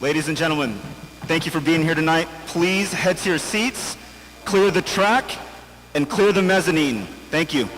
Ladies and gentlemen, thank you for being here tonight. Please head to your seats, clear the track, and clear the mezzanine. Thank you.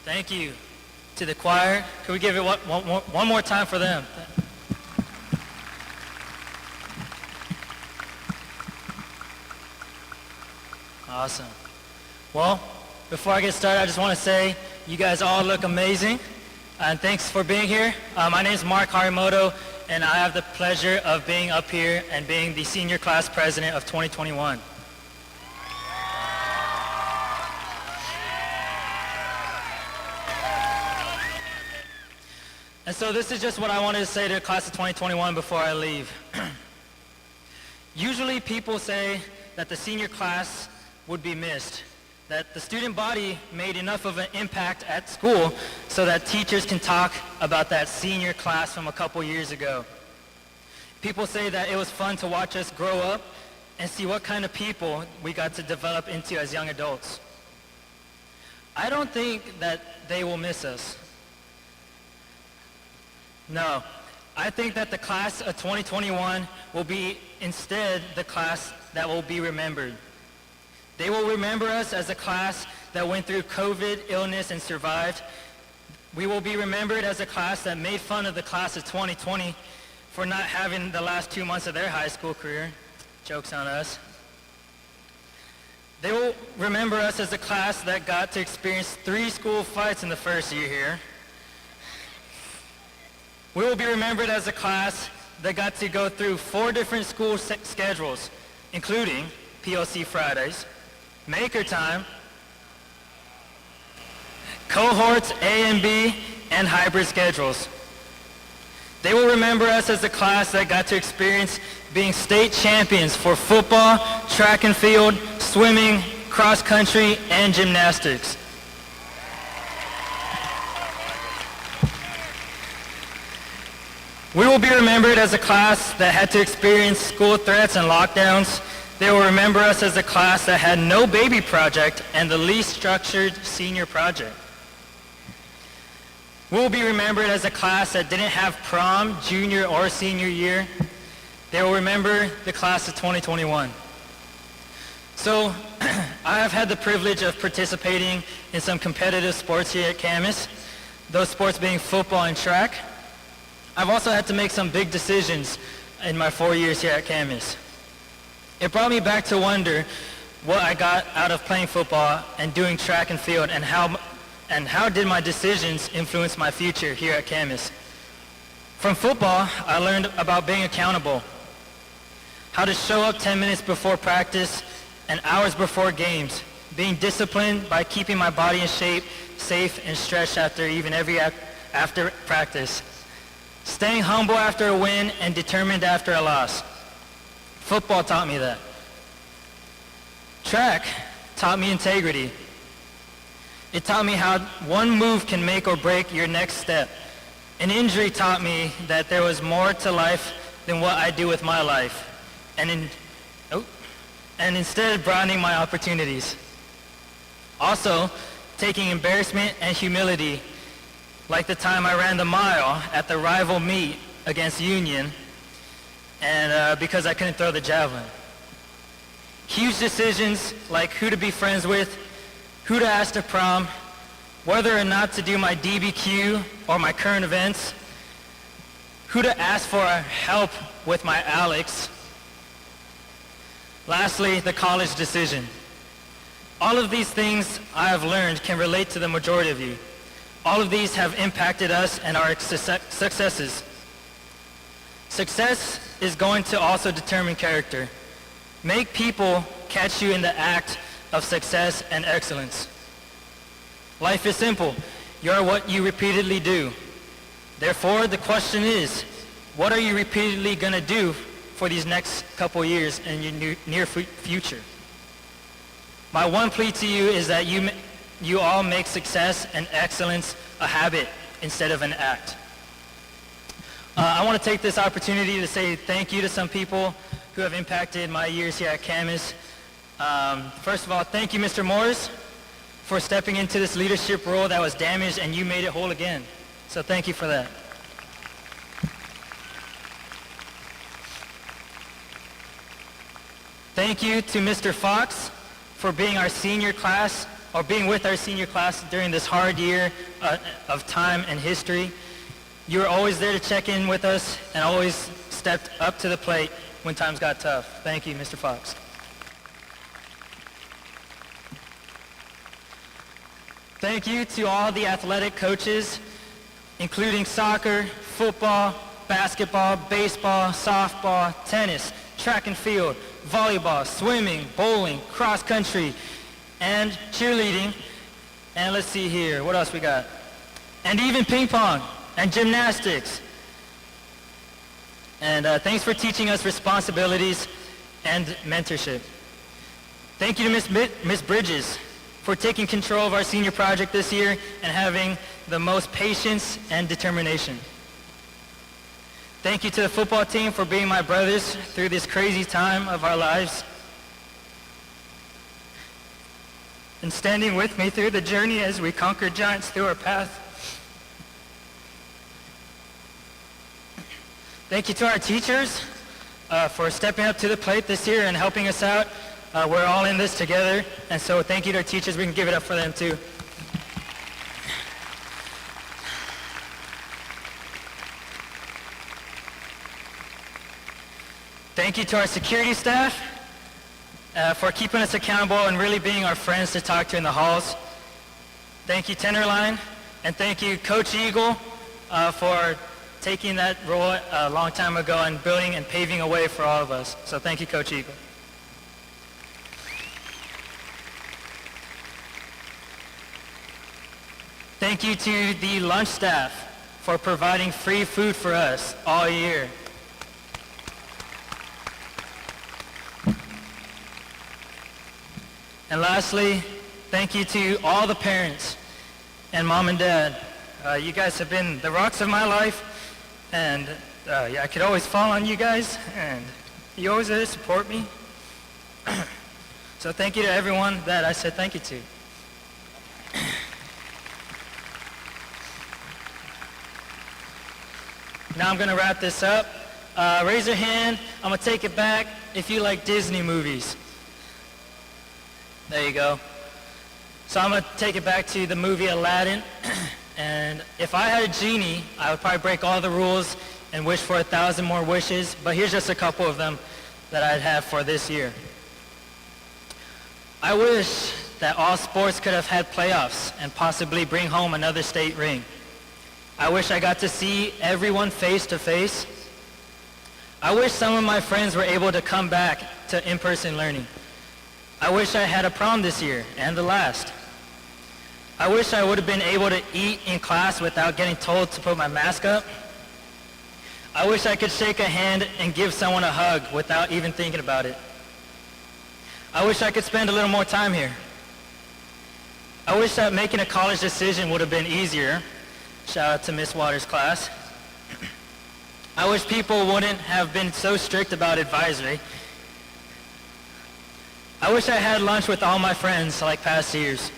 Thank you to the choir. Can we give it one more time for them? Awesome. Well, before I get started, I just want to say you guys all look amazing, and thanks for being here. My name is Mark Harimoto, and I have the pleasure of being up here and being the senior class president of 2021. And so this is just what I wanted to say to the class of 2021 before I leave. Usually people say that the senior class would be missed, that the student body made enough of an impact at school so that teachers can talk about that senior class from a couple years ago. People say that it was fun to watch us grow up and see what kind of people we got to develop into as young adults. I don't think that they will miss us. No, I think that the class of 2021 will be instead the class that will be remembered. They will remember us as a class that went through COVID, illness, and survived. We will be remembered as a class that made fun of the class of 2020 for not having the last 2 months of their high school career. Joke's on us. They will remember us as a class that got to experience 3 school fights in the first year here. We will be remembered as a class that got to go through 4 different school schedules, including PLC Fridays, Maker Time, cohorts A and B, and hybrid schedules. They will remember us as a class that got to experience being state champions for football, track and field, swimming, cross country, and gymnastics. We will be remembered as a class that had to experience school threats and lockdowns. They will remember us as a class that had no baby project and the least structured senior project. We'll be remembered as a class that didn't have prom, junior, or senior year. They will remember the class of 2021. So I have had the privilege of participating in some competitive sports here at Camas, those sports being football and track. I've also had to make some big decisions in my 4 years here at Camas. It brought me back to wonder what I got out of playing football and doing track and field, and how did my decisions influence my future here at Camas. From football, I learned about being accountable, how to show up 10 minutes before practice and hours before games, being disciplined by keeping my body in shape, safe, and stretched after practice, staying humble after a win and determined after a loss. Football taught me that. Track taught me integrity. It taught me how one move can make or break your next step. An injury taught me that there was more to life than what I do with my life, and instead broadening my opportunities. Also, taking embarrassment and humility, like the time I ran the mile at the rival meet against Union, and because I couldn't throw the javelin. Huge decisions like who to be friends with, who to ask to prom, whether or not to do my DBQ or my current events, who to ask for help with my Alex. Lastly, the college decision. All of these things I have learned can relate to the majority of you. All of these have impacted us and our successes. Success is going to also determine character. Make people catch you in the act of success and excellence. Life is simple. You're what you repeatedly do. Therefore, the question is, what are you repeatedly going to do for these next couple years in your near future? My one plea to you is that you all make success and excellence a habit instead of an act. I want to take this opportunity to say thank you to some people who have impacted my years here at Camas. First of all, thank you, Mr. Morris, for stepping into this leadership role that was damaged and you made it whole again. So thank you for that. Thank you to Mr. Fox for being our senior class, or being with our senior class during this hard year of time and history. You were always there to check in with us and always stepped up to the plate when times got tough. Thank you, Mr. Fox. Thank you to all the athletic coaches, including soccer, football, basketball, baseball, softball, tennis, track and field, volleyball, swimming, bowling, cross country, and cheerleading. And let's see here, what else we got? And even ping pong and gymnastics. And thanks for teaching us responsibilities and mentorship. Thank you to Miss Bridges for taking control of our senior project this year and having the most patience and determination. Thank you to the football team for being my brothers through this crazy time of our lives and standing with me through the journey as we conquer giants through our path. Thank you to our teachers for stepping up to the plate this year and helping us out. We're all in this together, and so thank you to our teachers. We can give it up for them too. Thank you to our security staff for keeping us accountable and really being our friends to talk to in the halls. Thank you, Tenderline, and thank you, Coach Eagle, for taking that role a long time ago and building and paving a way for all of us. So thank you, Coach Eagle. Thank you to the lunch staff for providing free food for us all year. And lastly, thank you to all the parents and mom and dad. You guys have been the rocks of my life, and I could always fall on you guys, and you always there to support me. So thank you to everyone that I said thank you to. Now I'm going to wrap this up. Raise your hand. I'm going to take it back if you like Disney movies. There you go. So I'm going to take it back to the movie Aladdin. And if I had a genie, I would probably break all the rules and wish for 1,000 more wishes. But here's just a couple of them that I'd have for this year. I wish that all sports could have had playoffs and possibly bring home another state ring. I wish I got to see everyone face to face. I wish some of my friends were able to come back to in-person learning. I wish I had a prom this year and the last. I wish I would have been able to eat in class without getting told to put my mask up. I wish I could shake a hand and give someone a hug without even thinking about it. I wish I could spend a little more time here. I wish that making a college decision would have been easier. Shout out to Miss Waters' class. I wish people wouldn't have been so strict about advisory. I wish I had lunch with all my friends like past years.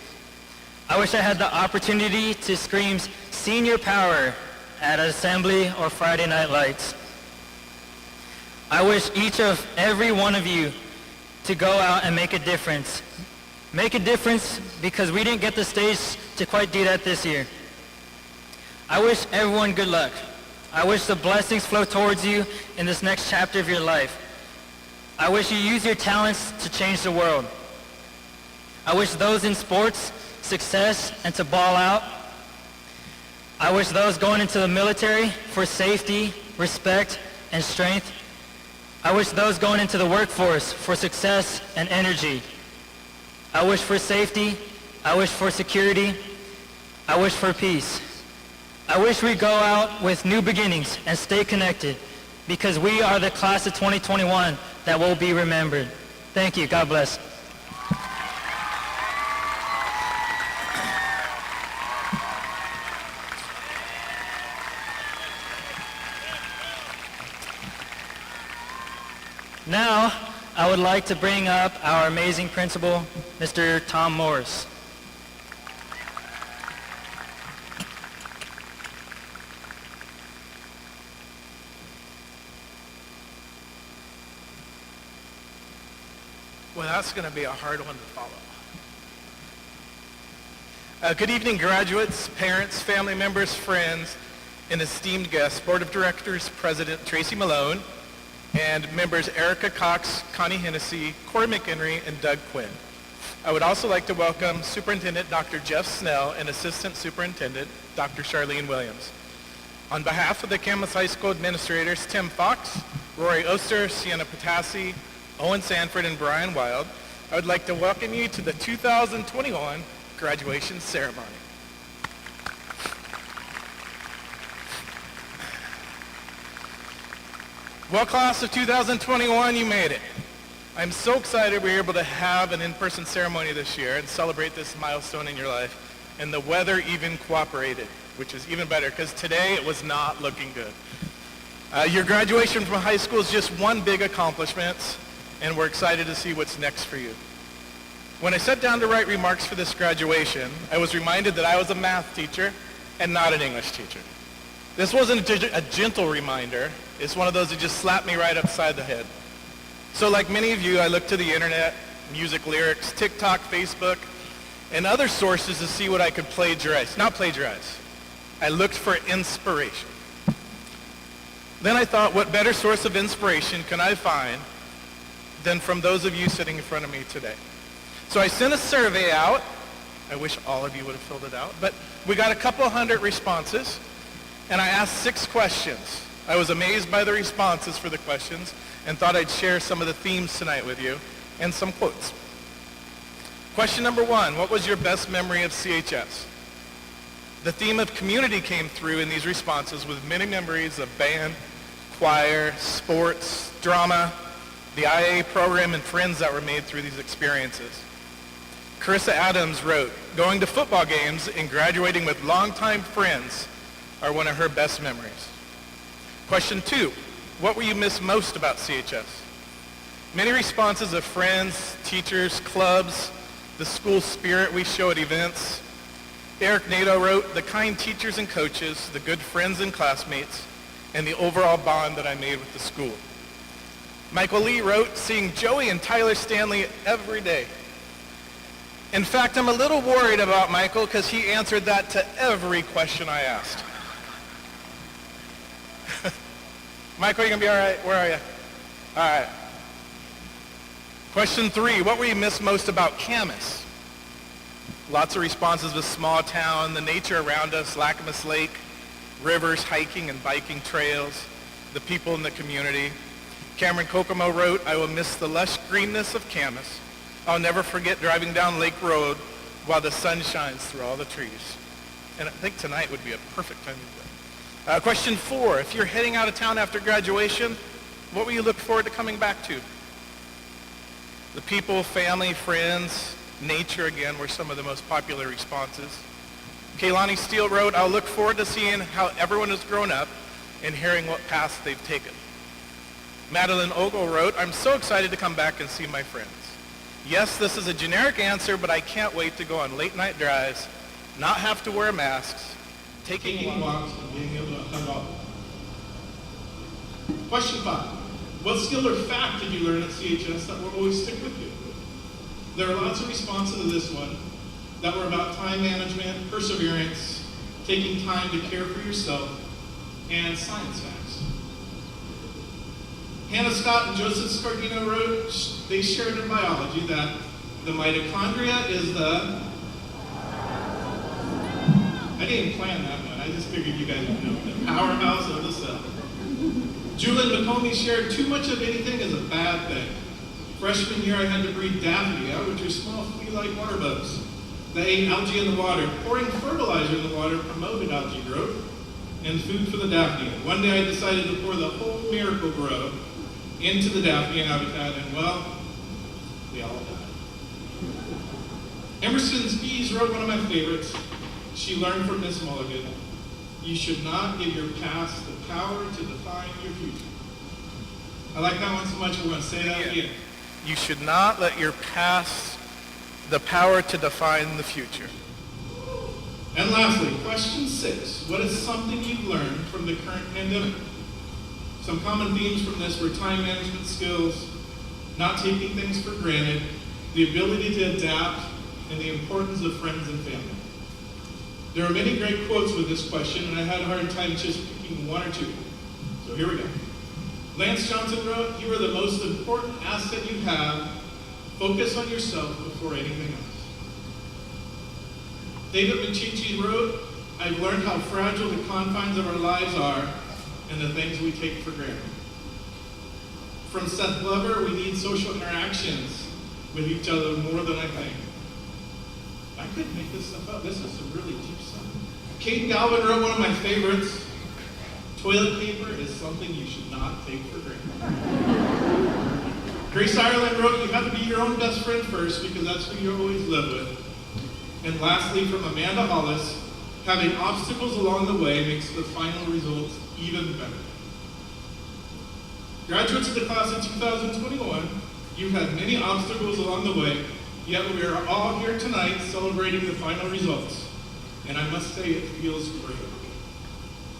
I wish I had the opportunity to scream senior power at assembly or Friday night lights. I wish every one of you to go out and make a difference. Make a difference because we didn't get the stage to quite do that this year. I wish everyone good luck. I wish the blessings flow towards you in this next chapter of your life. I wish you use your talents to change the world. I wish those in sports success and to ball out. I wish those going into the military for safety, respect, and strength. I wish those going into the workforce for success and energy. I wish for safety. I wish for security. I wish for peace. I wish we go out with new beginnings and stay connected because we are the class of 2021 that will be remembered. Thank you. God bless. Now, I would like to bring up our amazing principal, Mr. Tom Morris. Well, that's going to be a hard one to follow. Good evening, graduates, parents, family members, friends, and esteemed guests, Board of Directors, President Tracy Malone, and members Erica Cox, Connie Hennessy, Corey McHenry, and Doug Quinn. I would also like to welcome Superintendent Dr. Jeff Snell and Assistant Superintendent Dr. Charlene Williams. On behalf of the Camas High School administrators Tim Fox, Rory Oster, Sienna Patassi, Owen Sanford, and Brian Wild, I would like to welcome you to the 2021 graduation ceremony. Well, class of 2021, you made it. I'm so excited we were able to have an in-person ceremony this year and celebrate this milestone in your life. And the weather even cooperated, which is even better because today it was not looking good. Your graduation from high school is just one big accomplishment, and we're excited to see what's next for you. When I sat down to write remarks for this graduation, I was reminded that I was a math teacher and not an English teacher. This wasn't a gentle reminder. It's one of those that just slapped me right upside the head. So like many of you, I looked to the internet, music lyrics, TikTok, Facebook, and other sources to see what I could plagiarize. Not plagiarize. I looked for inspiration. Then I thought, what better source of inspiration can I find than from those of you sitting in front of me today? So I sent a survey out. I wish all of you would have filled it out, but we got a couple hundred responses, and I asked 6 questions. I was amazed by the responses for the questions and thought I'd share some of the themes tonight with you and some quotes. Question number 1, what was your best memory of CHS? The theme of community came through in these responses with many memories of band, choir, sports, drama, the IA program, and friends that were made through these experiences. Carissa Adams wrote, going to football games and graduating with longtime friends are one of her best memories. Question 2, what will you miss most about CHS? Many responses of friends, teachers, clubs, the school spirit we show at events. Eric Nato wrote, the kind teachers and coaches, the good friends and classmates, and the overall bond that I made with the school. Michael Lee wrote, seeing Joey and Tyler Stanley every day. In fact, I'm a little worried about Michael because he answered that to every question I asked. Michael, you gonna be all right? Where are you? All right. Question 3, what will you miss most about Camas? Lots of responses with small town, the nature around us, Lacamas Lake, rivers, hiking and biking trails, the people in the community. Cameron Kokomo wrote, I will miss the lush greenness of Camas. I'll never forget driving down Lake Road while the sun shines through all the trees. And I think tonight would be a perfect time to do that. Question 4, if you're heading out of town after graduation, what will you look forward to coming back to? The people, family, friends, nature again were some of the most popular responses. Kaylani Steele wrote, I'll look forward to seeing how everyone has grown up and hearing what paths they've taken. Madeline Ogle wrote, I'm so excited to come back and see my friends. Yes, this is a generic answer, but I can't wait to go on late night drives, not have to wear masks, taking walks and being able to hug all. Question 5. What skill or fact did you learn at CHS that will always stick with you? There are lots of responses to this one that were about time management, perseverance, taking time to care for yourself, and science facts. Hannah Scott and Joseph Scardino wrote, they shared in biology that the mitochondria is the... I didn't plan that one, I just figured you guys would know, the powerhouse of the cell. Julian McComey shared too much of anything is a bad thing. Freshman year I had to breed daphnia, which are small flea-like water bugs. They ate algae in the water. Pouring fertilizer in the water promoted algae growth and food for the daphnia. One day I decided to pour the whole miracle grow into the daphnia habitat, and well, they all died. Emerson Spees wrote one of my favorites. She learned from Miss Mulligan, you should not give your past the power to define your future. I like that one so much, we're going to say that again. You should not let your past the power to define the future. And lastly, question 6. What is something you've learned from the current pandemic? Some common themes from this were time management skills, not taking things for granted, the ability to adapt, and the importance of friends and family. There are many great quotes with this question, and I had a hard time just picking one or two. So here we go. Lance Johnson wrote, you are the most important asset you have. Focus on yourself before anything else. David Machichi wrote, I've learned how fragile the confines of our lives are and the things we take for granted. From Seth Glover, we need social interactions with each other more than I think. I couldn't make this stuff up. This is some really deep stuff. Kate Galvin wrote one of my favorites. Toilet paper is something you should not take for granted. Grace Ireland wrote, you have to be your own best friend first because that's who you always live with. And lastly, from Amanda Hollis, having obstacles along the way makes the final results even better. Graduates of the class of 2021, you've had many obstacles along the way, yet we are all here tonight celebrating the final results. And I must say, it feels great.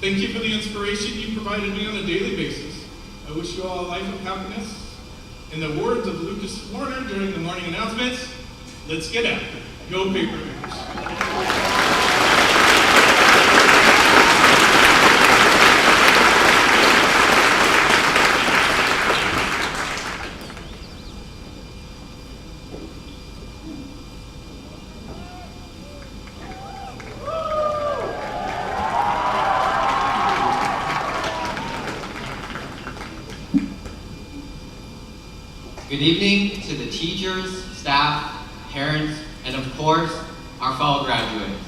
Thank you for the inspiration you provided me on a daily basis. I wish you all a life of happiness. In the words of Lucas Warner during the morning announcements, let's get after it. Go Papermakers. Good evening to the teachers, staff, parents, and of course, our fellow graduates.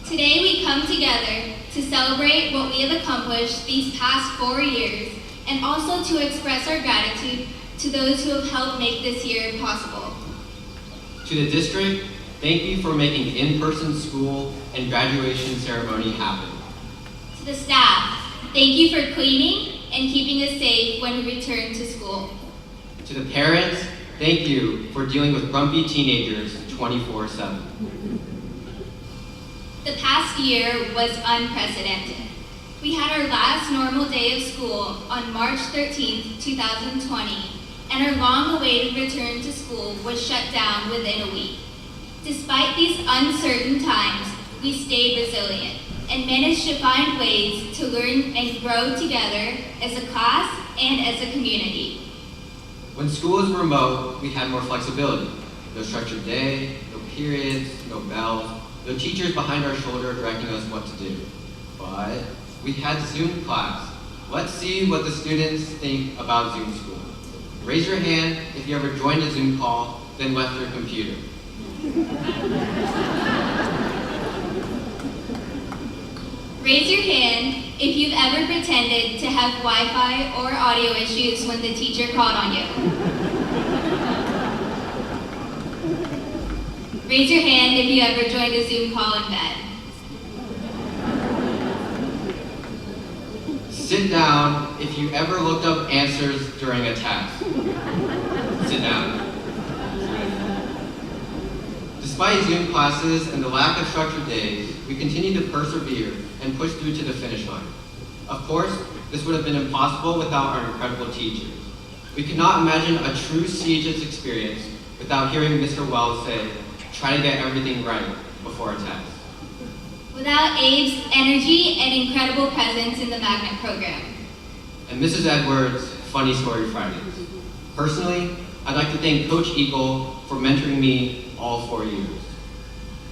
Today we come together to celebrate what we have accomplished these past 4 years and also to express our gratitude to those who have helped make this year possible. To the district, thank you for making in-person school and graduation ceremony happen. To the staff, thank you for cleaning and keeping us safe when we return to school. To the parents, thank you for dealing with grumpy teenagers 24/7. The past year was unprecedented. We had our last normal day of school on March 13th, 2020, and our long-awaited return to school was shut down within a week. Despite these uncertain times, we stayed resilient and managed to find ways to learn and grow together as a class and as a community. When school was remote, we had more flexibility. No structured day, no periods, no bells, no teachers behind our shoulder directing us what to do. But we had Zoom class. Let's see what the students think about Zoom school. Raise your hand if you ever joined a Zoom call, then left your computer. Raise your hand if you've ever pretended to have Wi-Fi or audio issues when the teacher called on you. Raise your hand if you ever joined a Zoom call in bed. Sit down if you ever looked up answers during a test. Sit down. Despite Zoom classes and the lack of structured days, we continue to persevere and push through to the finish line. Of course, this would have been impossible without our incredible teachers. We could not imagine a true CHS experience without hearing Mr. Wells say, "Try to get everything right before a test." Without Abe's energy and incredible presence in the magnet program. And Mrs. Edwards' Funny Story Fridays. Personally, I'd like to thank Coach Eagle for mentoring me all 4 years.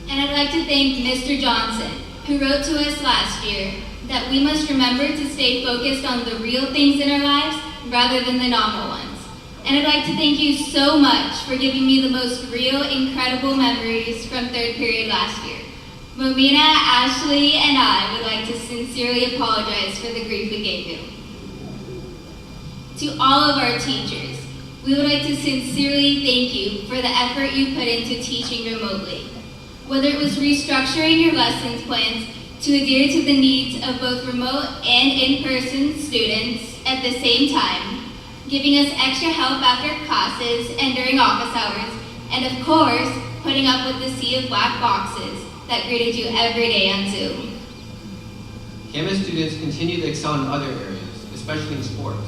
And I'd like to thank Mr. Johnson, who wrote to us last year that we must remember to stay focused on the real things in our lives rather than the nominal ones. And I'd like to thank you so much for giving me the most real, incredible memories from third period last year. Momina, Ashley, and I would like to sincerely apologize for the grief we gave you. To all of our teachers, we would like to sincerely thank you for the effort you put into teaching remotely. Whether it was restructuring your lessons plans to adhere to the needs of both remote and in-person students at the same time, giving us extra help after classes and during office hours, and of course, putting up with the sea of black boxes that greeted you every day on Zoom. Camas students continue to excel in other areas, especially in sports.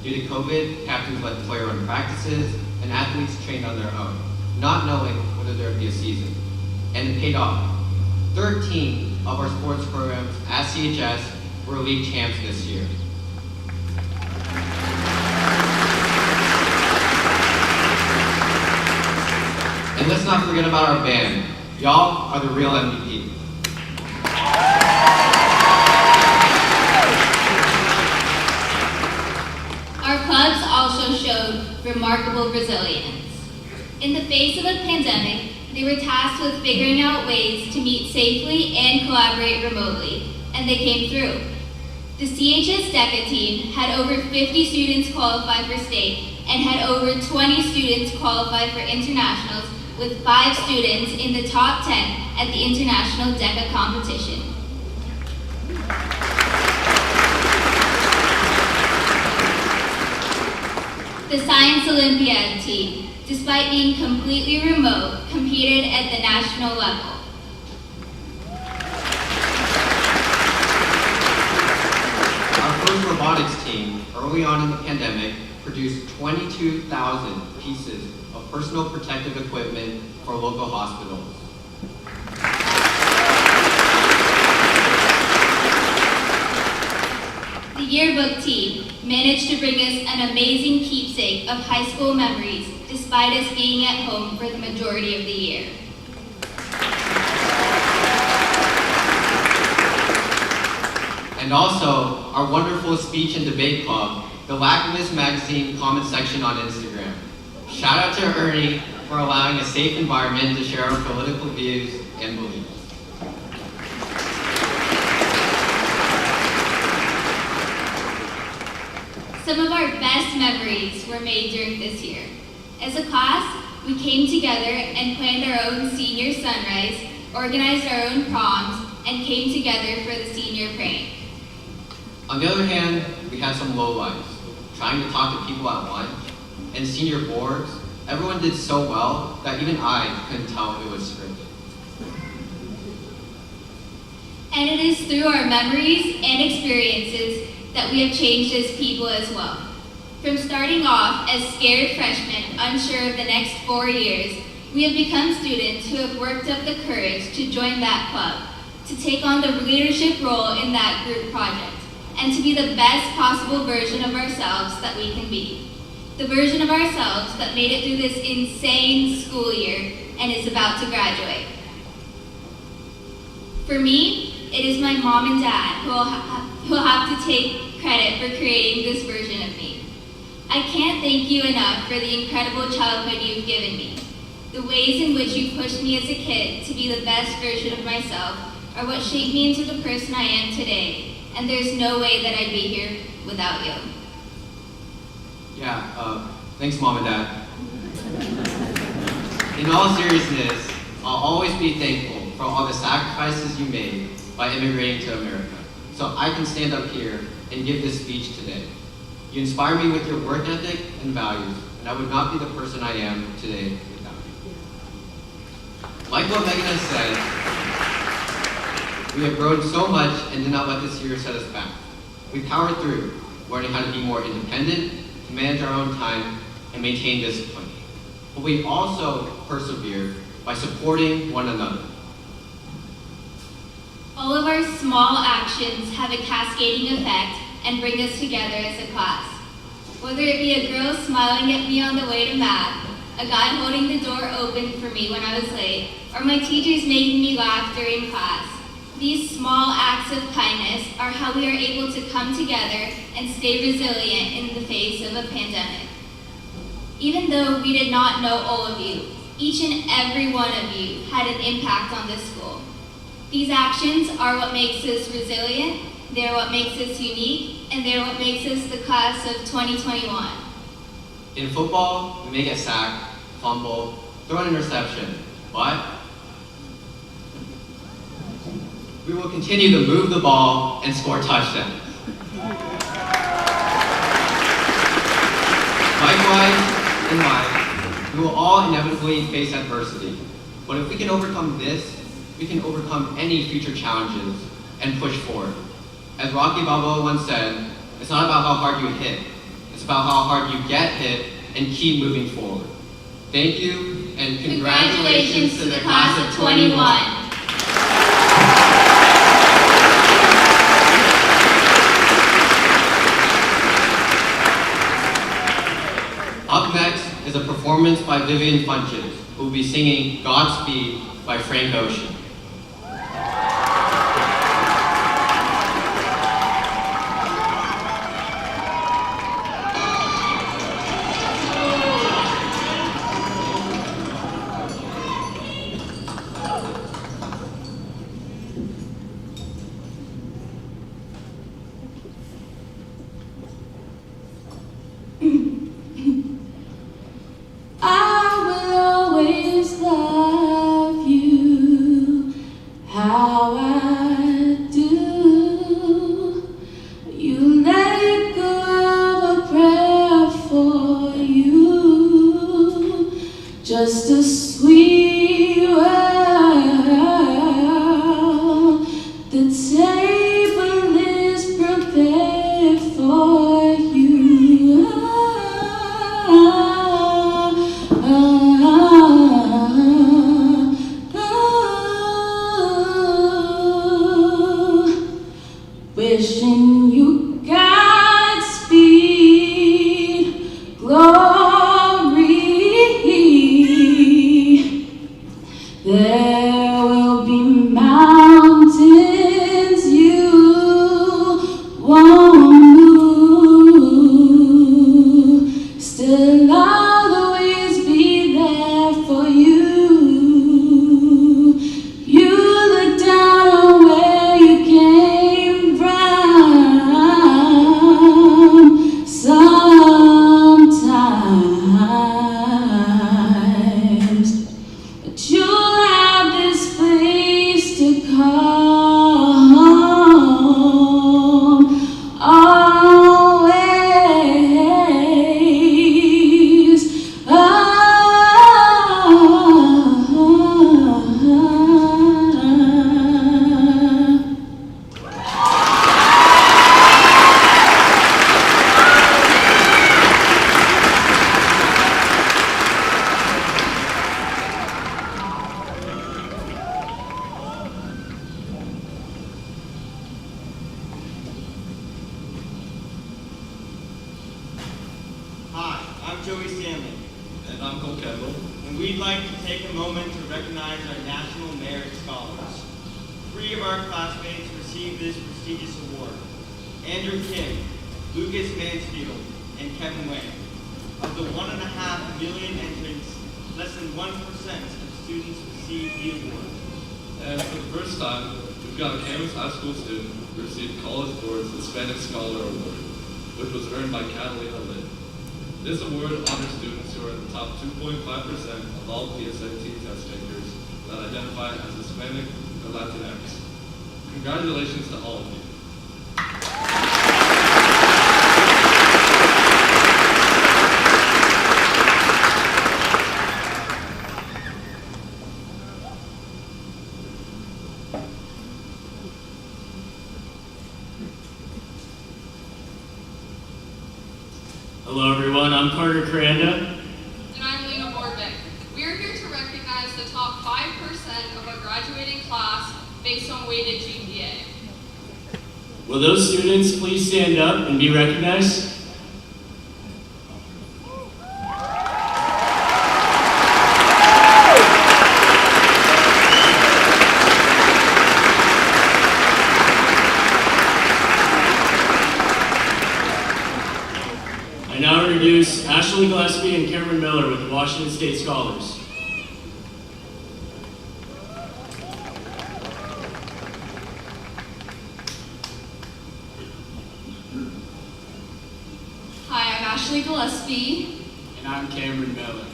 Due to COVID, captains led player-run practices, and athletes trained on their own, not knowing whether there would be a season. And it paid off. 13 of our sports programs at CHS were league champs this year. And let's not forget about our band. Y'all are the real MVP. Our clubs also showed remarkable resilience. In the face of a pandemic, they were tasked with figuring out ways to meet safely and collaborate remotely, and they came through. The CHS DECA team had over 50 students qualify for state and had over 20 students qualify for internationals, with 5 students in the top 10 at the International DECA competition. The Science Olympiad team, despite being completely remote, competed at the national level. Our first robotics team, early on in the pandemic, produced 22,000 pieces of personal protective equipment for local hospitals. The yearbook team managed to bring us an amazing keepsake of high school memories despite us being at home for the majority of the year. And also, our wonderful speech and debate club, the Lackness Magazine comment section on Instagram. Shout out to Ernie for allowing a safe environment to share our political views and beliefs. Some of our best memories were made during this year. As a class, we came together and planned our own senior sunrise, organized our own proms, and came together for the senior prank. On the other hand, we had some lowlights. Trying to talk to people at lunch, and senior boards, everyone did so well that even I couldn't tell if it was scripted. And it is through our memories and experiences that we have changed as people as well. From starting off as scared freshmen, unsure of the next 4 years, we have become students who have worked up the courage to join that club, to take on the leadership role in that group project, and to be the best possible version of ourselves that we can be. The version of ourselves that made it through this insane school year and is about to graduate. For me, it is my mom and dad who will have to take credit for creating this version of me. I can't thank you enough for the incredible childhood you've given me. The ways in which you pushed me as a kid to be the best version of myself are what shaped me into the person I am today, and there's no way that I'd be here without you. Yeah, thanks, Mom and Dad. In all seriousness, I'll always be thankful for all the sacrifices you made by immigrating to America, so I can stand up here and give this speech today. You inspire me with your work ethic and values, and I would not be the person I am today without you. Like what Megan has said, we have grown so much and did not let this year set us back. We powered through, learning how to be more independent, to manage our own time, and maintain discipline. But we also persevered by supporting one another. All of our small actions have a cascading effect and bring us together as a class. Whether it be a girl smiling at me on the way to math, a guy holding the door open for me when I was late, or my teachers making me laugh during class, these small acts of kindness are how we are able to come together and stay resilient in the face of a pandemic. Even though we did not know all of you, each and every one of you had an impact on this school. These actions are what makes us resilient, they're what makes us unique, and they're what makes us the class of 2021. In football, we may get sacked, fumble, throw an interception, but we will continue to move the ball and score touchdowns. Likewise, in life, we will all inevitably face adversity. But if we can overcome this, we can overcome any future challenges and push forward. As Rocky Balboa once said, it's not about how hard you hit, it's about how hard you get hit and keep moving forward. Thank you, and congratulations to the class of 21. Up next is a performance by Vivian Funches, who will be singing Godspeed by Frank Ocean. Just a sweet world, the table is prepared for you. Wishing you Godspeed, glory. There will be mountains you won't move. Still I'll always be there for you. You look down on where you came from. Joey Stanley. And I'm Cole Kendall. And we'd like to take a moment to recognize our National Merit Scholars. 3 of our classmates received this prestigious award. Andrew Kim, Lucas Mansfield, and Kevin Way. Of the 1.5 million entrants, less than 1% of students received the award. And for the first time, we've got a Camas High School student who received College Board's Hispanic Scholar Award, which was earned by Catalina Litt. This award honors students who are in the top 2.5% of all PSAT test takers that identify as Hispanic or Latinx. Congratulations to all of you. Hello everyone, I'm Carter Cranda. And I'm Lena Borbeck. We are here to recognize the top 5% of our graduating class based on weighted GPA. Will those students please stand up and be recognized? I now introduce Ashley Gillespie and Cameron Miller with the Washington State Scholars. Hi, I'm Ashley Gillespie, And I'm Cameron Miller.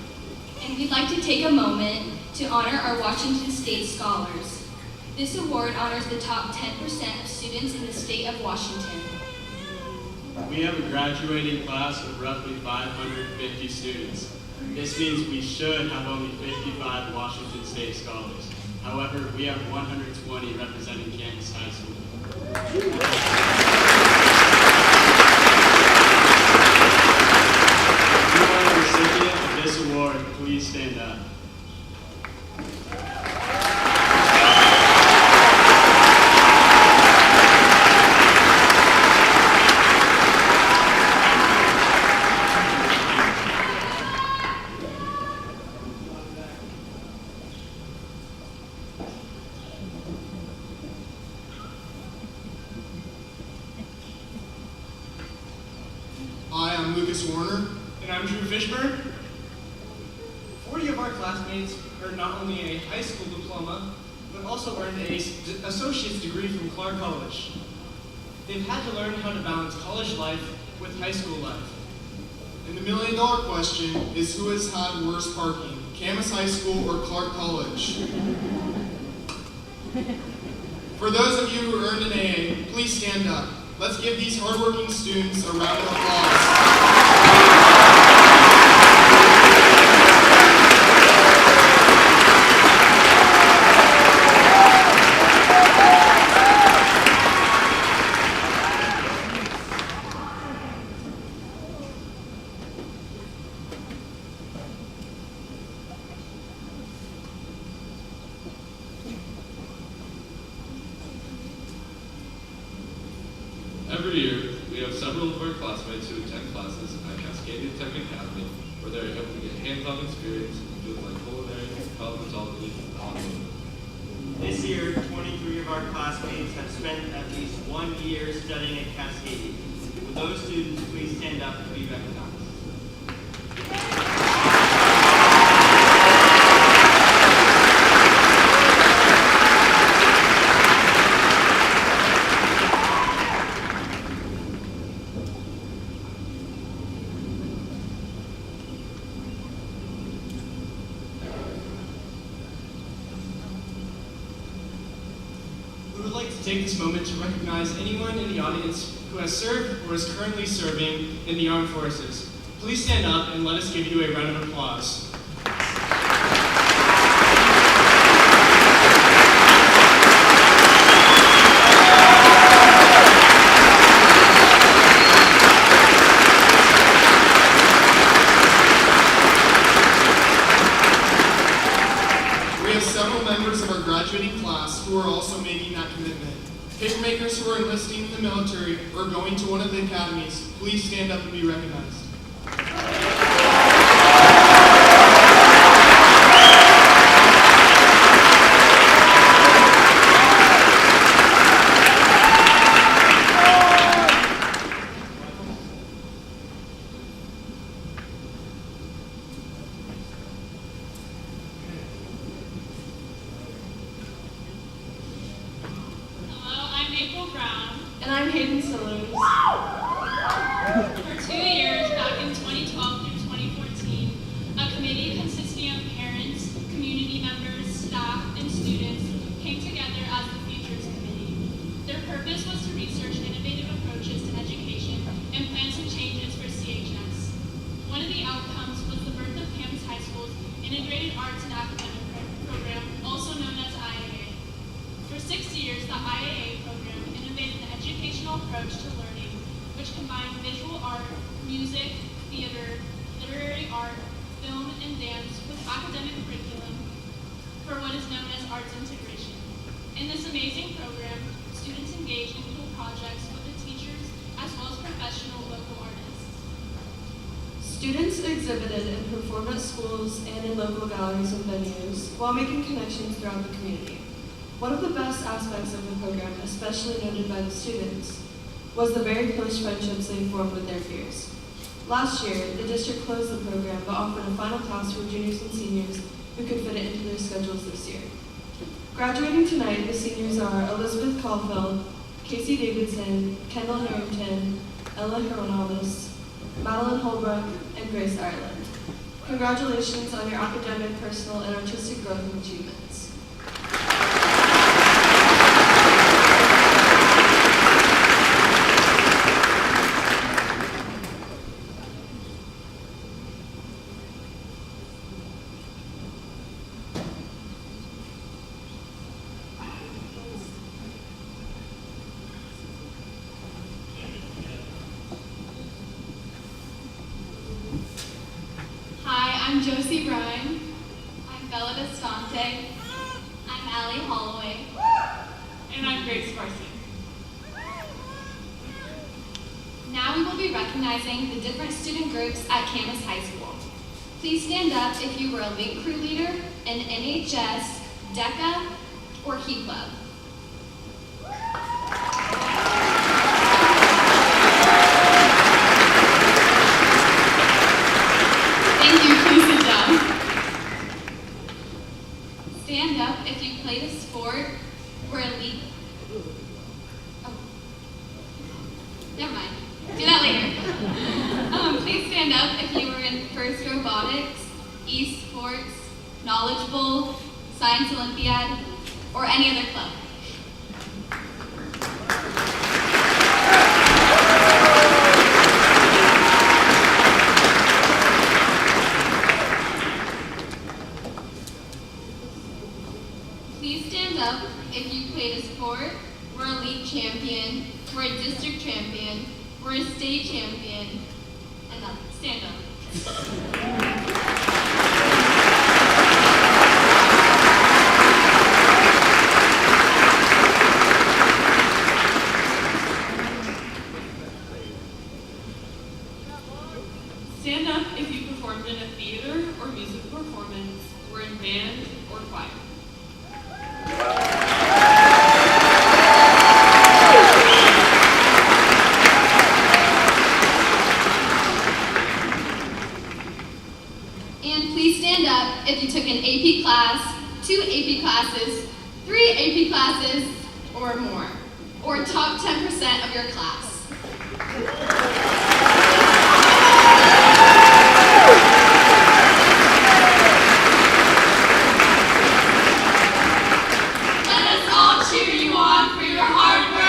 and we'd like to take a moment to honor our Washington State Scholars. This award honors the top 10% of students in the state of Washington. We have a graduating class of roughly 550 students. This means we should have only 55 Washington State Scholars. However, we have 120 representing Camas High School. If you are the recipient of this award, please stand up. Hi, I'm Lucas Warner. And I'm Drew Fishburne. 40 of our classmates earned not only a high school diploma, but also earned an associate's degree from Clark College. They've had to learn how to balance college life with high school life. And the million-dollar question is who has had worse parking, Camas High School or Clark College? For those of you who earned an AA, please stand up. Let's give these hardworking students a round of applause. Every year, we have several of our classmates who attend classes at Cascadia Tech Academy where they're able to get hands-on experience in fields like culinary, cosmetology, and automotive. This year, 23 of our classmates have spent at least 1 year studying at Cascadia. Will those students please stand up to be recognized? We would like to take this moment to recognize anyone in the audience who has served or is currently serving in the armed forces. Please stand up and let us give you a round of applause. We have several members of our graduating class who are also making that commitment. Papermakers who are enlisting in the military or going to one of the academies, please stand up and be recognized. I'm April Brown. And I'm Hayden Sillers. For 2 years, back in 2012 through 2014, a committee consisting of parents, community members, staff, and students came together as the Futures Committee. Their purpose was to research innovative approaches to education and plan some changes for CHS. One of the outcomes was the birth of Camas High School's Integrated Arts and Academic Program, also known as IAA. For 6 years, the IAA program innovated an educational approach to learning, which combined visual art, music, theater, literary art, film, and dance with academic curriculum for what is known as arts integration. In this amazing program, students engage in cool projects with the teachers as well as professional local artists. Students exhibited and performed at schools and in local galleries and venues while making connections throughout the community. One of the best aspects of the program, especially noted by the students, was the very close friendships they formed with their peers. Last year, the district closed the program but offered a final class for juniors and seniors who could fit it into their schedules this year. Graduating tonight, the seniors are Elizabeth Caulfield, Casey Davidson, Kendall Harrington, Ella Hieronymus, Madeline Holbrook, and Grace Ireland. Congratulations on your academic, personal, and artistic growth and achievements. I'm Josie Bryan. I'm Bella Destante. I'm Allie Holloway. And I'm Grace Sparcy. Now we will be recognizing the different student groups at Camas High School. Please stand up if you were a Link Crew leader, an NHS, DECA, or Key Club. Thank you, please sit down. Stand up if you played a sport or a league. Oh. Never mind. Do that later. Please stand up if you were in First Robotics, Esports, Knowledge Bowl, Science Olympiad, or any other club. Please stand up if you played a sport, were a league champion, were a district champion, were a state champion, and up. Stand up. Stand up if you performed in a theater or music performance, were in band or choir. And please stand up if you took an AP class, 2 AP classes, 3 AP classes, or more, or top 10% of your class. Let us all cheer you on for your hard work.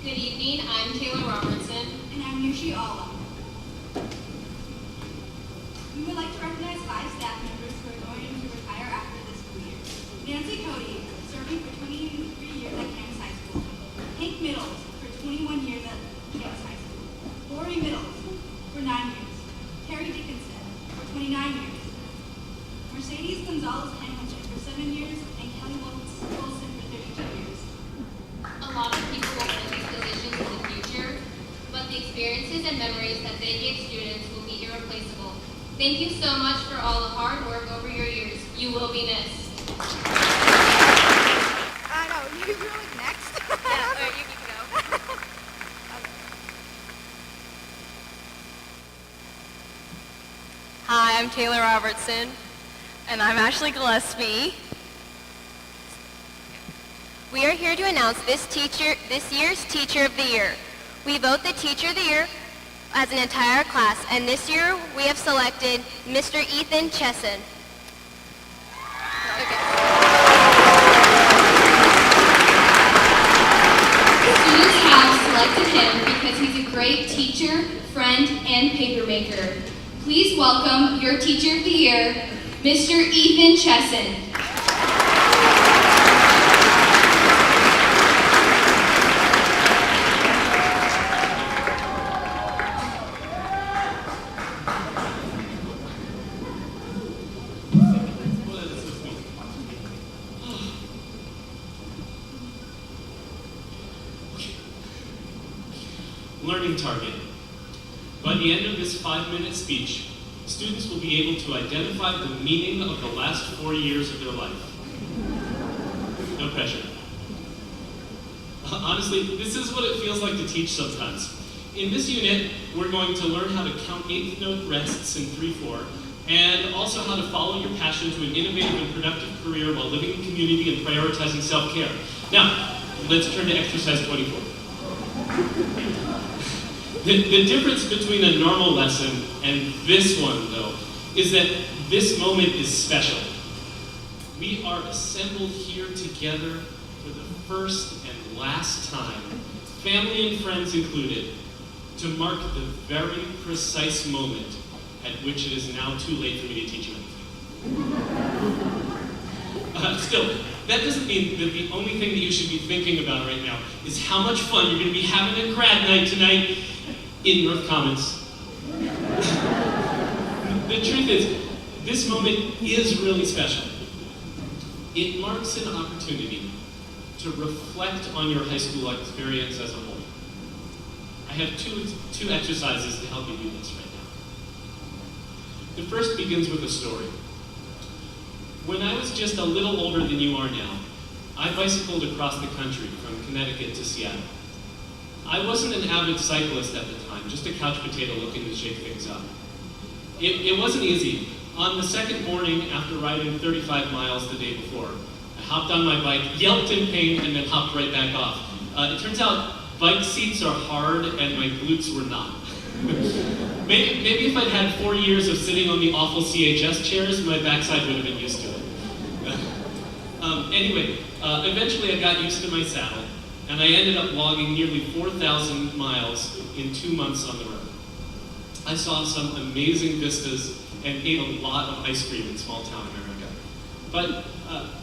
Good evening, I'm Taylor Robertson. And I'm Yushi Ala. We would like to recognize 5 staff members who are going to retire after this school year. Nancy Cody, serving for 23 years at Camas High School. Hank Middles, for 21 years at Camas High School. Lori Middles, for 9 years. Terry Dickinson, for 29 years. Mercedes Gonzalez Hamilton, for 7 years. And Kelly Wilson, for 32 years. A lot of people will want these positions in the future, but the experiences and memories that they give students will be Thank you so much for all the hard work over your years. You will be missed. No, you're like next. Yeah, or you can go. Hi, I'm Taylor Robertson, and I'm Ashley Gillespie. We are here to announce this year's Teacher of the Year. We vote the Teacher of the Year as an entire class, and this year we have selected Mr. Ethan Chesson. Students have selected him because he's a great teacher, friend, and paper maker. Please welcome your Teacher of the Year, Mr. Ethan Chesson. Learning target. By the end of this 5-minute speech, students will be able to identify the meaning of the last 4 years of their life. No pressure. Honestly, this is what it feels like to teach sometimes. In this unit, we're going to learn how to count 8th note rests in 3/4, and also how to follow your passion to an innovative and productive career while living in community and prioritizing self-care. Now, let's turn to exercise 24. The difference between a normal lesson and this one, though, is that this moment is special. We are assembled here together for the first and last time, family and friends included, to mark the very precise moment at which it is now too late for me to teach you anything. Still, that doesn't mean that the only thing that you should be thinking about right now is how much fun you're going to be having at grad night tonight in North Camas. The truth is, this moment is really special. It marks an opportunity to reflect on your high school experience as a whole. I have two exercises to help you do this right now. The first begins with a story. When I was just a little older than you are now, I bicycled across the country from Connecticut to Seattle. I wasn't an avid cyclist at the time, just a couch potato looking to shake things up. It wasn't easy. On the second morning after riding 35 miles the day before, I hopped on my bike, yelped in pain, and then hopped right back off. It turns out bike seats are hard and my glutes were not. Maybe if I'd had 4 years of sitting on the awful CHS chairs, my backside would have been used to it. Anyway, eventually I got used to my saddle, and I ended up logging nearly 4,000 miles in 2 months on the road. I saw some amazing vistas and ate a lot of ice cream in small town America. But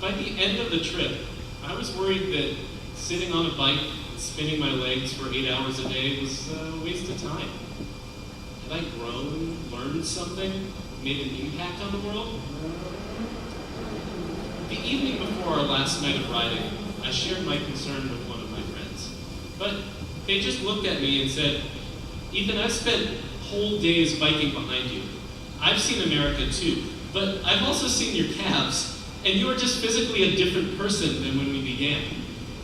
by the end of the trip, I was worried that sitting on a bike and spinning my legs for 8 hours a day was a waste of time. Had I grown, learned something, made an impact on the world? The evening before our last night of riding, I shared my concern with one of my friends. But they just looked at me and said, "Ethan, I've spent whole days biking behind you. I've seen America too, but I've also seen your calves, and you are just physically a different person than when we began.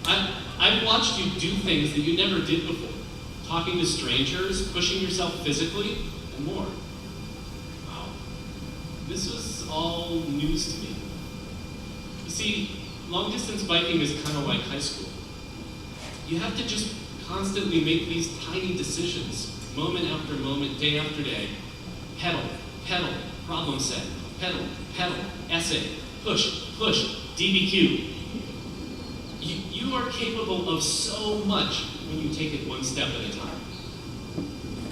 I've watched you do things that you never did before, talking to strangers, pushing yourself physically, and more." Wow. This was all news to me. You see, long-distance biking is kind of like high school. You have to just constantly make these tiny decisions, moment after moment, day after day. Pedal, pedal, problem set, pedal, pedal, essay, push, push, DBQ. You are capable of so much when you take it one step at a time.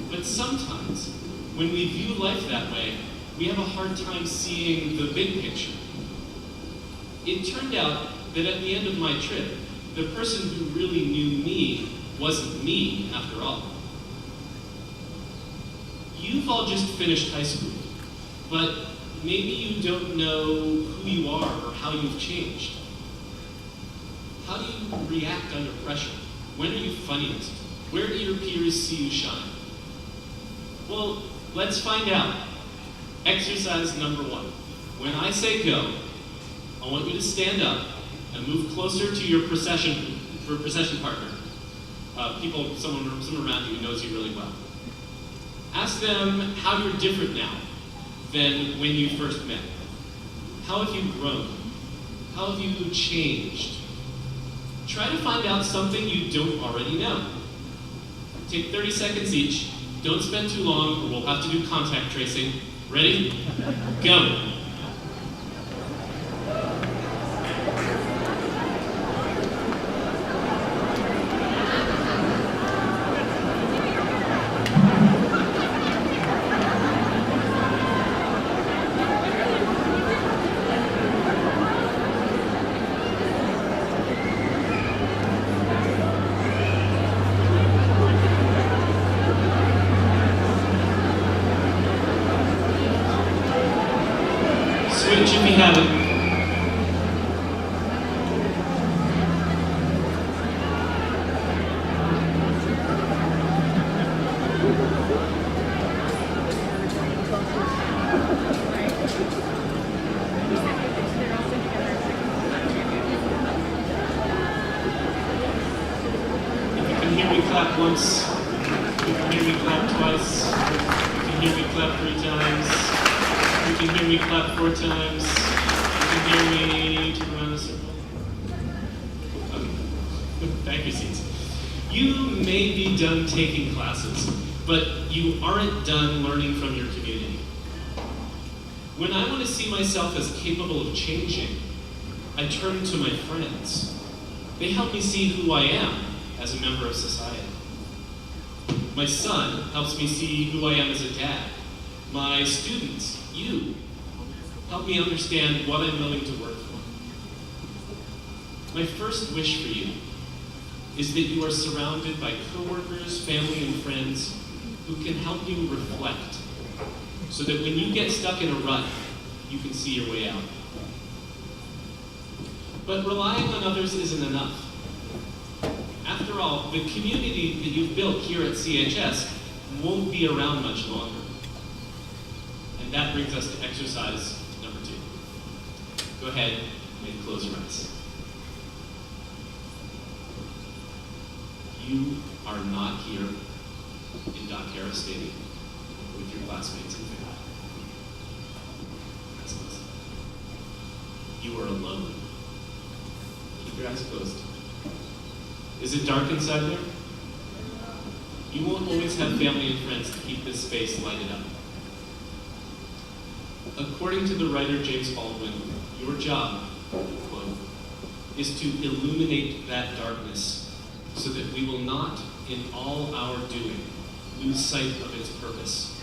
But sometimes, when we view life that way, we have a hard time seeing the big picture. It turned out that at the end of my trip, the person who really knew me wasn't me after all. You've all just finished high school, but maybe you don't know who you are or how you've changed. How do you react under pressure? When are you funniest? Where do your peers see you shine? Well, let's find out. Exercise number 1. When I say go, I want you to stand up and move closer to your procession partner. Someone around you who knows you really well. Ask them how you're different now than when you first met. How have you grown? How have you changed? Try to find out something you don't already know. Take 30 seconds each. Don't spend too long or we'll have to do contact tracing. Ready? Go. Switch if you have it. If you can hear me clap once, if you can hear me clap twice, if you can hear me clap 3 times, you can hear me clap 4 times. You can hear me turn around the circle. Okay. Thank you, seats. You may be done taking classes, but you aren't done learning from your community. When I want to see myself as capable of changing, I turn to my friends. They help me see who I am as a member of society. My son helps me see who I am as a dad. My students, you, help me understand what I'm willing to work for. My first wish for you is that you are surrounded by coworkers, family, and friends who can help you reflect so that when you get stuck in a rut, you can see your way out. But relying on others isn't enough. After all, the community that you've built here at CHS won't be around much longer. And that brings us to exercise number 2. Go ahead and close your eyes. You are not here in Doc Harris Stadium with your classmates and family. That's close. You are alone. Keep your eyes closed. Is it dark inside there? You won't always have family and friends to keep this space lighted up. According to the writer James Baldwin, your job, quote, is to illuminate that darkness so that we will not, in all our doing, lose sight of its purpose,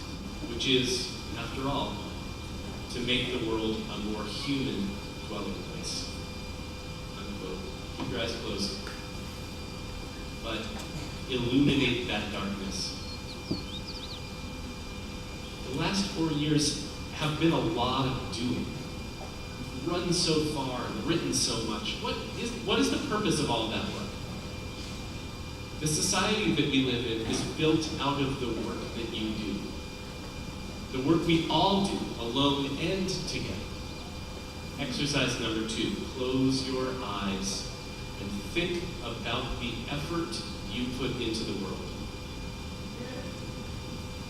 which is, after all, to make the world a more human dwelling place. Unquote. Keep your eyes closed. But illuminate that darkness. The last 4 years have been a lot of doing. We've run so far and written so much. What is the purpose of all that work? The society that we live in is built out of the work that you do. The work we all do, alone and together. Exercise number 2, close your eyes and think about the effort you put into the world.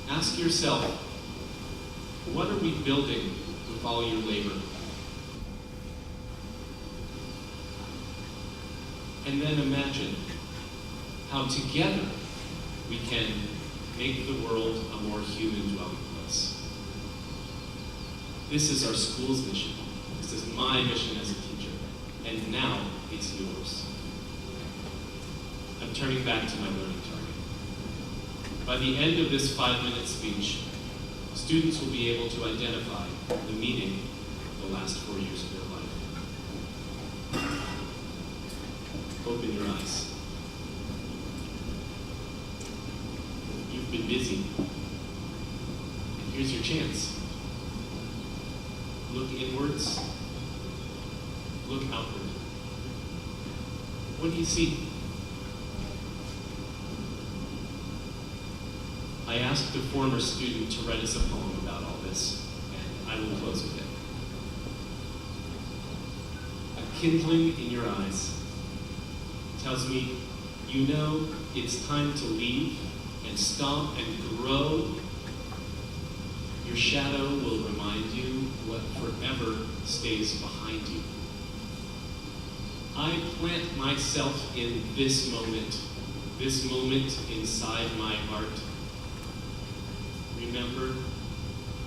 Ask yourself, what are we building with all your labor? And then imagine how together we can make the world a more human dwelling place. This is our school's mission. This is my mission as a teacher. And now it's yours. I'm turning back to my learning target. By the end of this 5-minute speech, students will be able to identify the meaning of the last 4 years of their life. Open your eyes. You've been busy. And here's your chance. Look inwards. Look outward. What do you see? I asked a former student to write us a poem about all this, and I will close with it. A kindling in your eyes tells me you know it's time to leave and stop and grow. Your shadow will remind you what forever stays behind you. I plant myself in this moment inside my heart. Remember,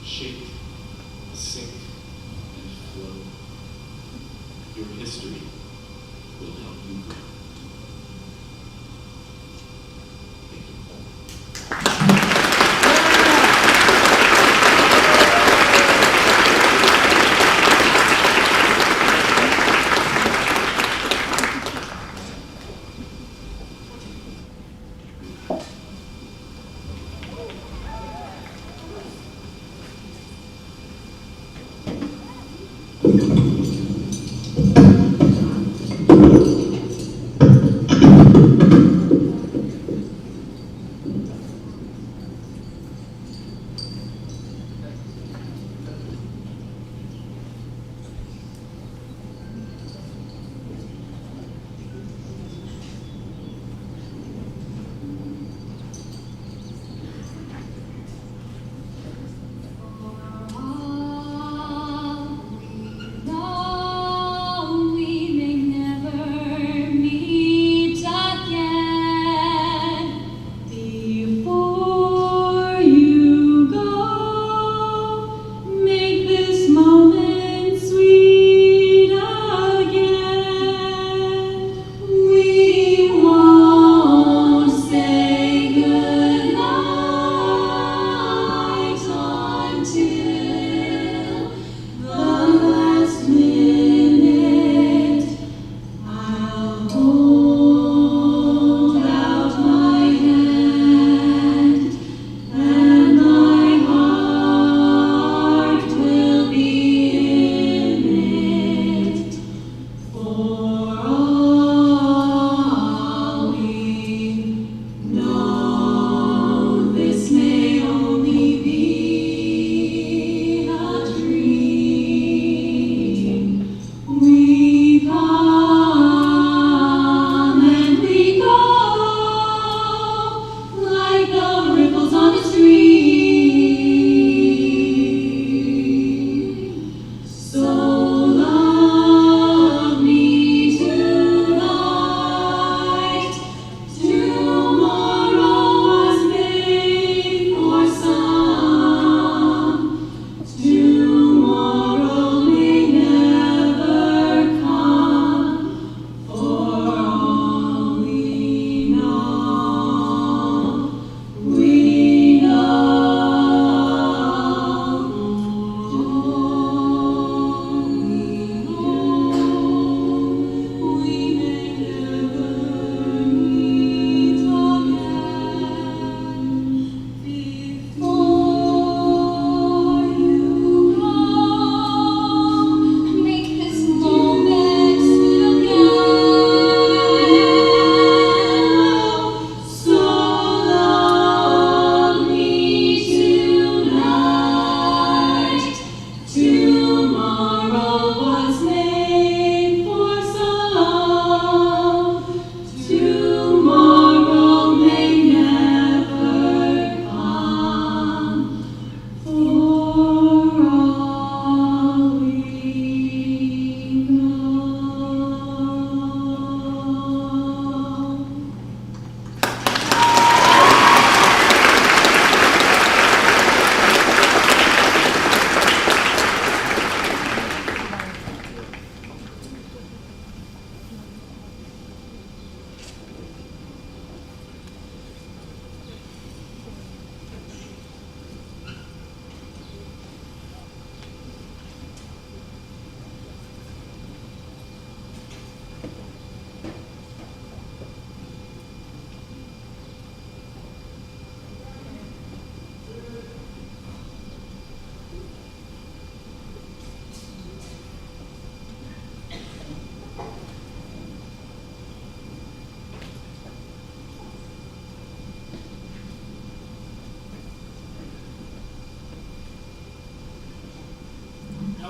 shake, sink, and flow. Your history will help you grow.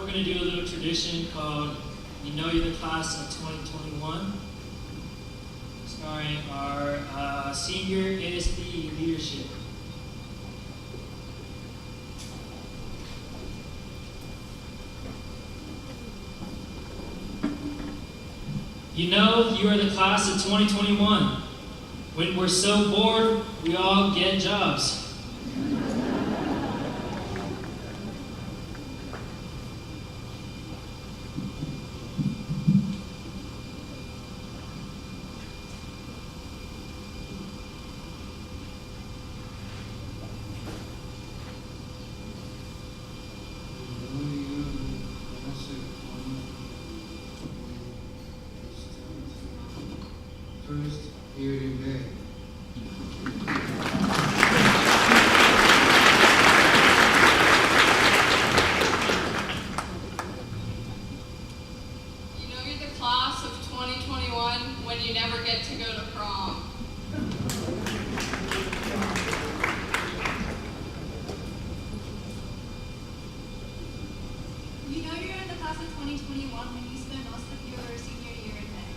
we're going to do a little tradition called You Know You're the Class of 2021, starring our senior ASB leadership. You know you are the class of 2021. When we're so bored, we all get jobs. First here today. You know you're the class of 2021 when you never get to go to prom. You know you're in the class of 2021 when you spend most of your senior year in bed.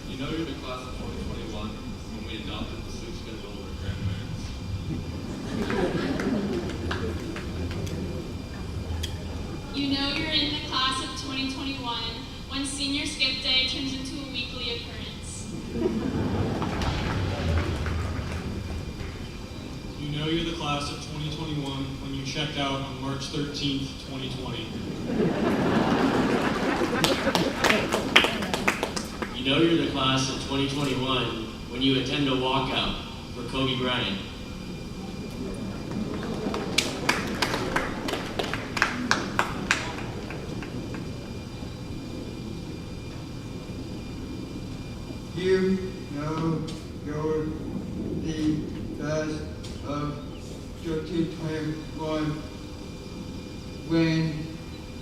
You know you're the class of 2021 when we adopted the sleep schedule of our grandparents. You know you're in the class of 2021 when senior skip day turns into a weekly occurrence. You know you're the class of 2021 when you checked out on March 13th, 2020. You know you're the class of 2021 when you attend a walkout for Kobe Bryant. You know you're the class of 2021 when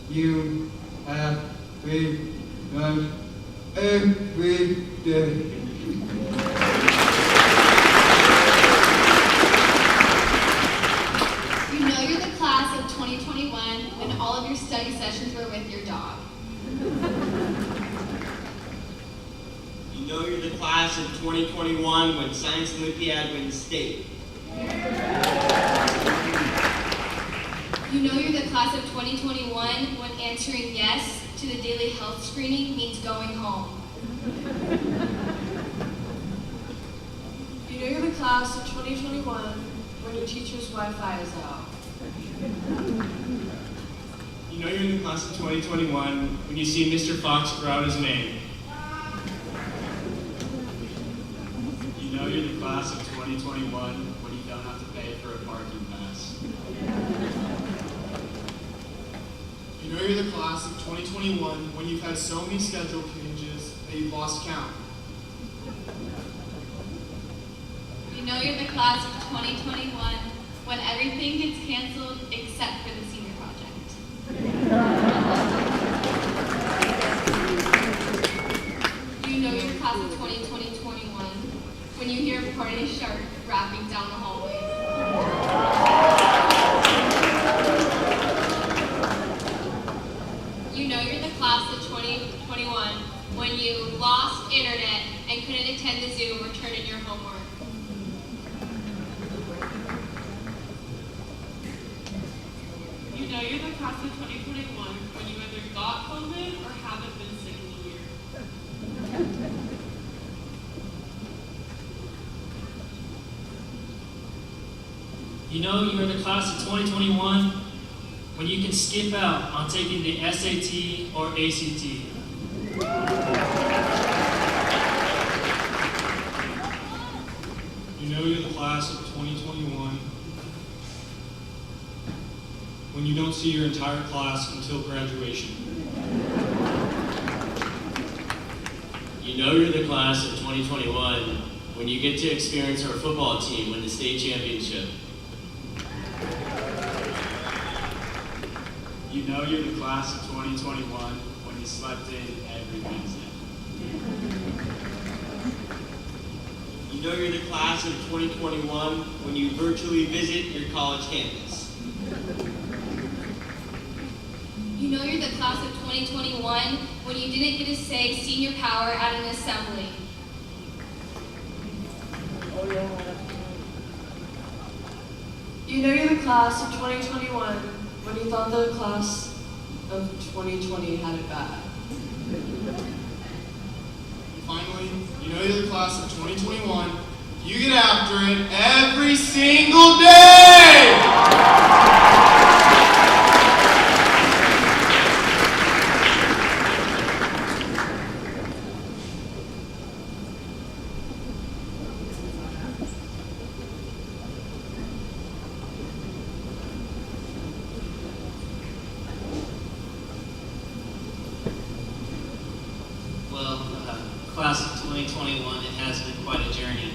you have free lunch every day. You know you're the class of 2021 when all of your study sessions were with your dog. You know you're the class of 2021 when Science Olympiad wins state. You know you're the class of 2021 when answering yes to the daily health screening means going home. You know you're the class of 2021 when your teacher's Wi-Fi is out. You know you're in the class of 2021 when you see Mr. Fox throw out his name. You know you're the class of 2021 when you don't have to pay for a parking pass. You know you're the class of 2021 when you've had so many schedule changes that you've lost count. You know you're the class of 2021 when everything gets canceled except for the senior project. You know you're the class of 2021 when you hear a party shark rapping down the hallway. You know you're the class of 2021 when you lost internet and couldn't attend the Zoom or turn in your homework. You know you're the class of 2021 when you either got COVID or haven't been sick in a year. You know you're the class of 2021 when you can skip out on taking the SAT or ACT. You know you're the class of 2021 when you don't see your entire class until graduation. You know you're the class of 2021 when you get to experience our football team win the state championship. You know you're the class of 2021 when you slept in every Wednesday. You You know you're the class of 2021 when you virtually visit your college campus. You know you're the class of 2021 when you didn't get to say senior power at an assembly. You know you're the class of 2021 when you thought the class of 2020 had it bad. Finally, you know you're the class of 2021. You get after it every single day! Class of 2021, it has been quite a journey.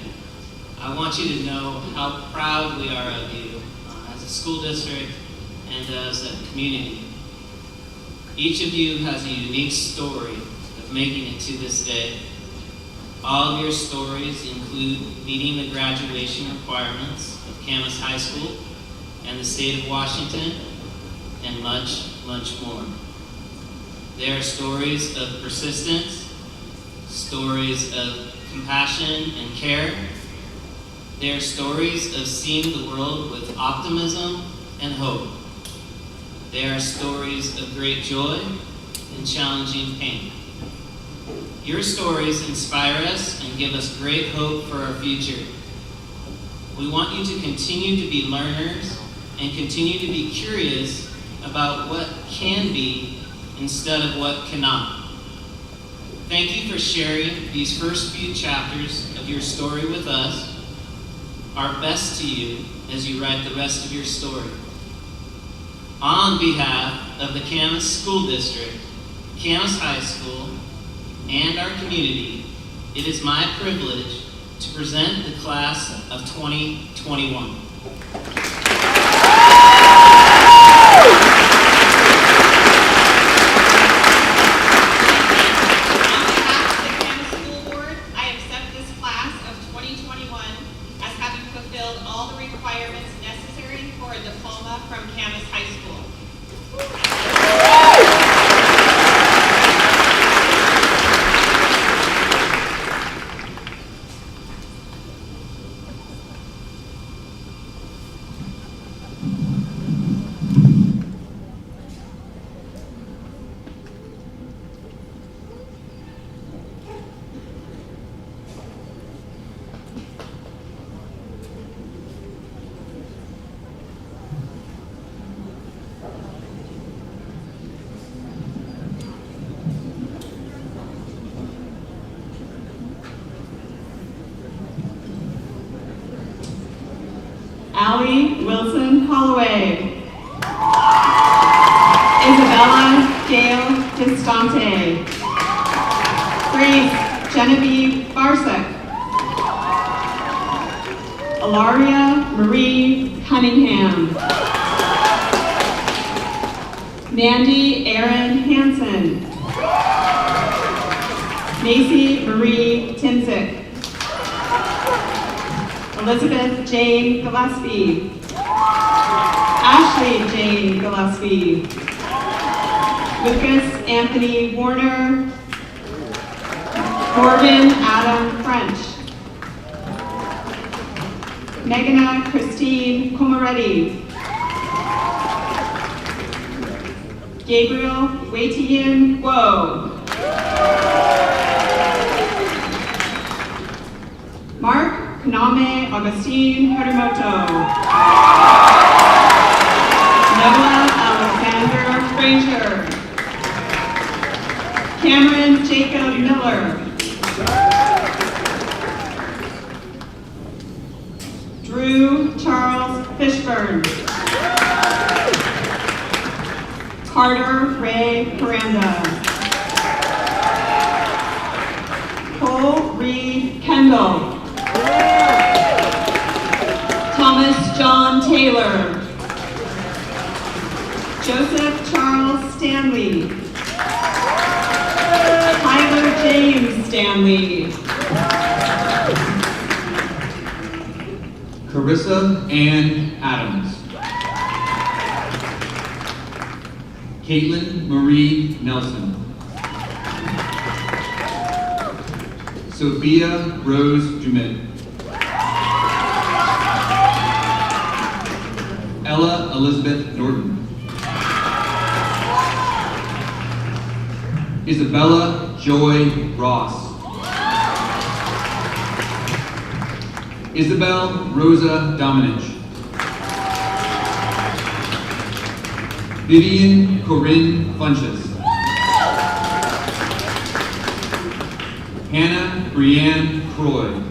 I want you to know how proud we are of you as a school district and as a community. Each of you has a unique story of making it to this day. All of your stories include meeting the graduation requirements of Camas High School and the state of Washington, and much, much more. They are stories of persistence, stories of compassion and care. They are stories of seeing the world with optimism and hope. They are stories of great joy and challenging pain. Your stories inspire us and give us great hope for our future. We want you to continue to be learners and continue to be curious about what can be instead of what cannot. Thank you for sharing these first few chapters of your story with us. Our best to you as you write the rest of your story. On behalf of the Camas School District, Camas High School, and our community, it is my privilege to present the class of 2021. Allie Wilson Holloway. Isabella Gail Distante. Grace Genevieve Barsek. Ilaria Marie Cunningham. Mandy Erin Hansen. Macy Marie Tinsick. Elizabeth Jane Gillespie. Ashley Jane Gillespie. Lucas Anthony Warner. Morgan Adam French. Meghana Christine Comaretti. Gabriel Waitian Guo. Mark Kaname Augustine Harimoto. Noah Alexander Frazier. Cameron Jacob Miller. Drew Charles Fishburne. Carter Ray Miranda. Cole Reed Kendall. Thomas John Taylor. Joseph Charles Stanley. Tyler James Stanley. Carissa Ann Adams. Caitlin Marie Nelson. Sophia Rose Dumit. Ella Elizabeth Norton. Isabella Joy Ross. Isabel Rosa Dominich. Vivian Corinne Funches. Hannah Brianne Croy.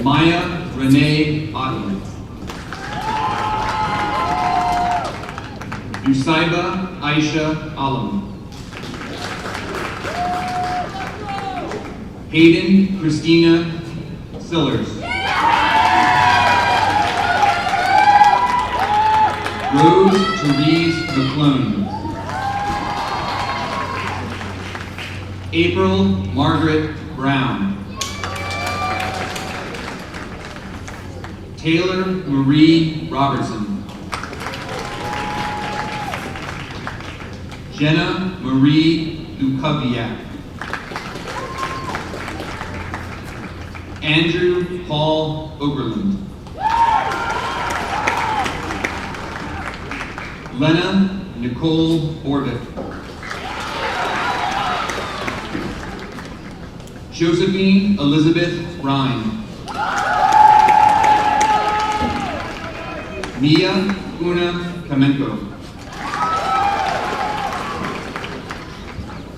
Maya Renee Otten. Nusaiba Aisha Alam. Hayden Christina Sillers. Rose Therese McClone. April Margaret Brown. Taylor Marie Robertson. Jenna Marie Lukoviak. Andrew Paul Oberlin. Lena Nicole Orvik. Josephine Elizabeth Ryan. Mia Una Kamenko.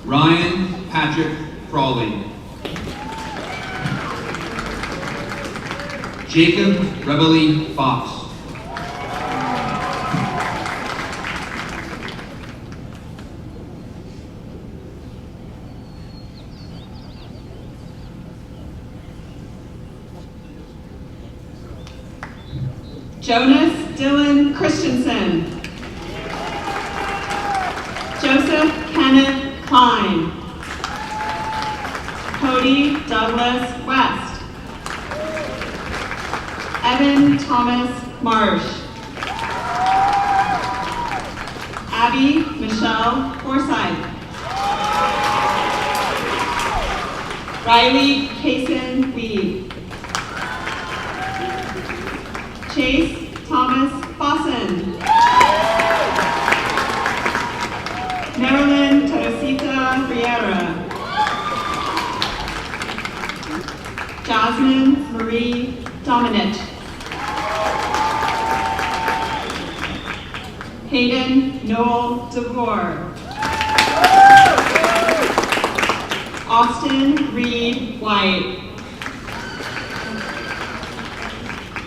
Ryan Patrick Crawley. Jacob Rebele Fox. Jonas Dylan Christensen. Joseph Kenneth Klein. Cody Douglas West. Evan Thomas Marsh. Abby Michelle Forsyth. Riley Kaysen Weed. Chase Thomas Fossen. Marilyn Teresita Riera. Jasmine Marie Dominich. Hayden Noel DeVore. Austin Reed White.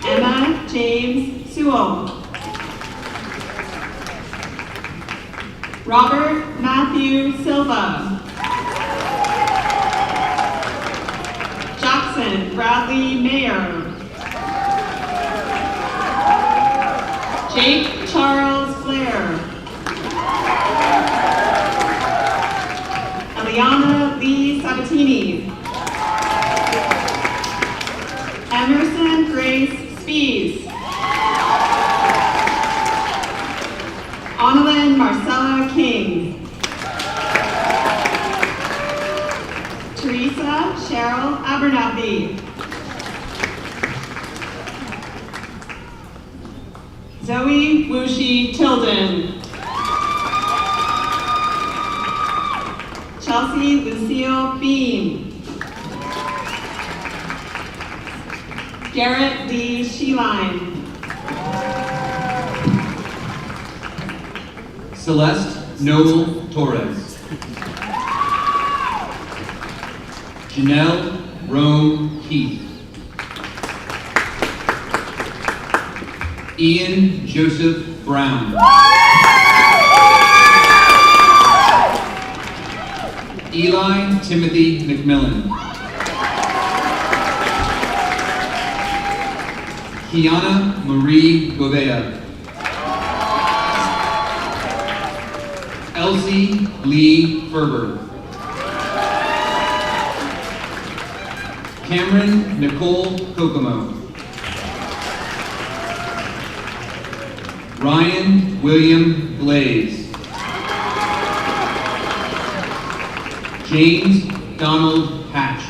Emma James Sewell. Robert Matthew Silva. Jackson Bradley Mayer. Jake Charles Blair. Eliana Lee Sabatini. Emerson Grace Spees. Annalyn Marcella King. Teresa Cheryl Abernathy. Zoe Wushi Tilden. Chelsea Lucille Beam. Garrett Lee Sheline. Celeste Noel Torres. Janelle Rome Keith. Ian Joseph Brown. Eli Timothy McMillan. Kiana Marie Govea. Elsie Lee Ferber. Cameron Nicole Kokomo. Ryan William Glaze. James Donald Hatch.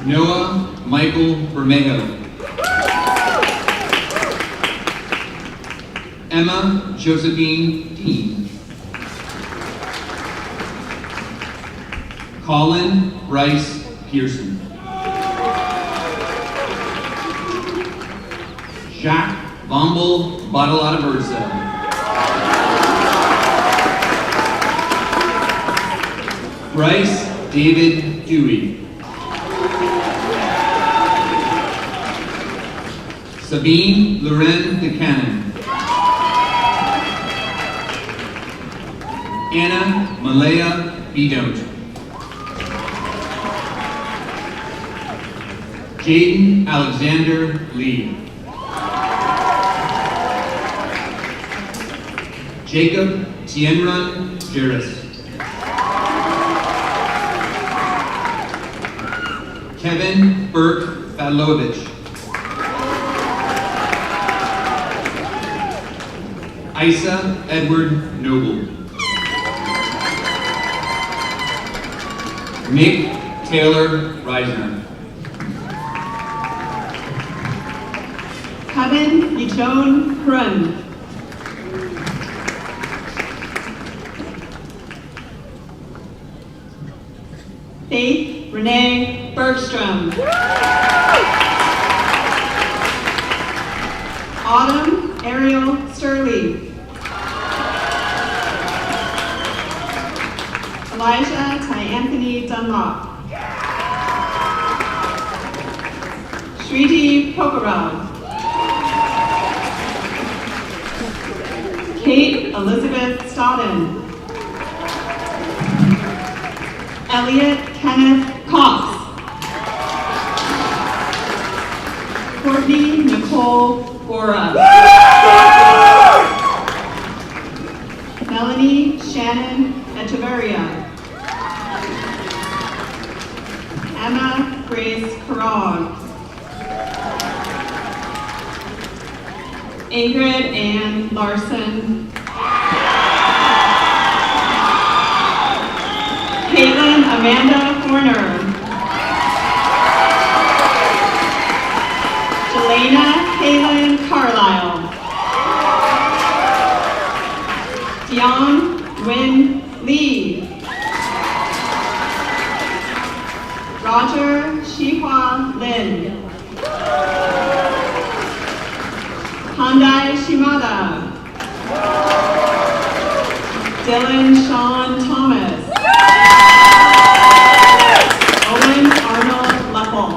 Noah Michael Bermejo. Emma Josephine Dean. Colin Bryce Pearson. Jacques Bombel Badalata Bryce David Dewey. Sabine Loren DeCannon. Anna Malaya Bidot. Jaden Alexander Lee. Jacob Tienrun Jairus. Kevin Burt Fadlovich. Isa Edward Noble. Nick Taylor Reisner. Kevin Yichon Hrun. Faith Renee Bergstrom. Autumn Ariel Sturley. Elijah Ty Anthony Dunlop. Shriti Pokarad. Kate Elizabeth Stodden. Elliot Kenneth Cox. Courtney Nicole Gora. Melanie Shannon Echeverria. Emma Grace Carrag. Ingrid Ann Larson. Caitlin Amanda Horner. Jelena Kaylin Carlisle. Dion Win Lee. Roger Shihua Lin. Handai Shimada. Dylan Sean Thomas. Owen Arnold Leppel.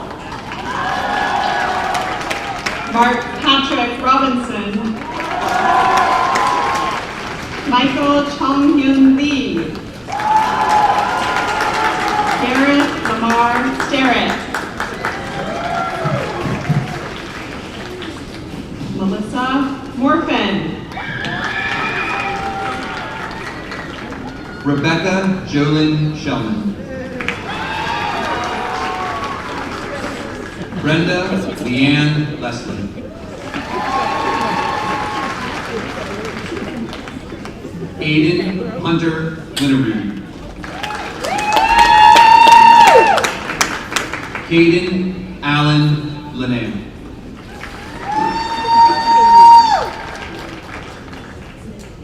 Mark Patrick Robinson. Michael Chong Hyun Lee. Gareth Lamar Sterrett. Melissa Morfin. Rebecca Jolyn Shellman. Brenda Leanne Leslie. Aiden Hunter Winnereed. Caden Allen Linnea.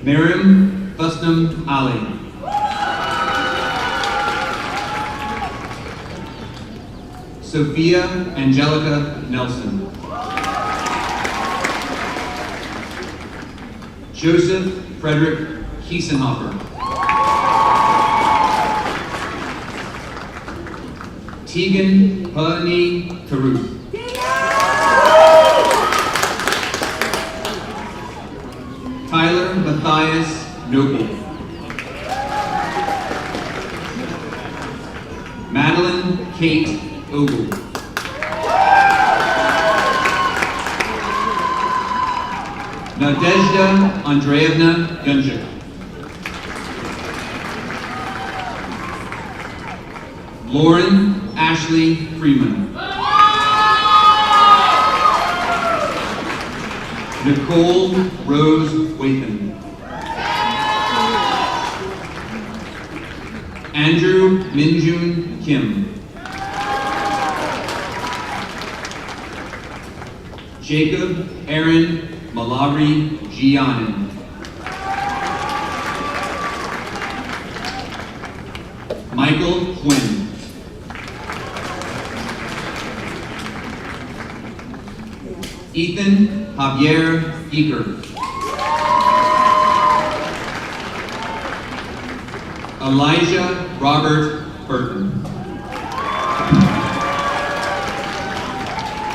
Miriam Busnam Ali. Sophia Angelica Nelson. Joseph Frederick Kiesenhofer. Tegan Pani Caruth. Tyler Matthias Noble. Madeline Kate Ogle. Nadezhda Andreevna Gunjik. Lauren Ashley Freeman. Nicole Rose Wathan. Andrew Minjun Kim. Jacob Aaron Malabri Gianin. Michael Quinn. Ethan Javier Eaker. Elijah Robert Burton.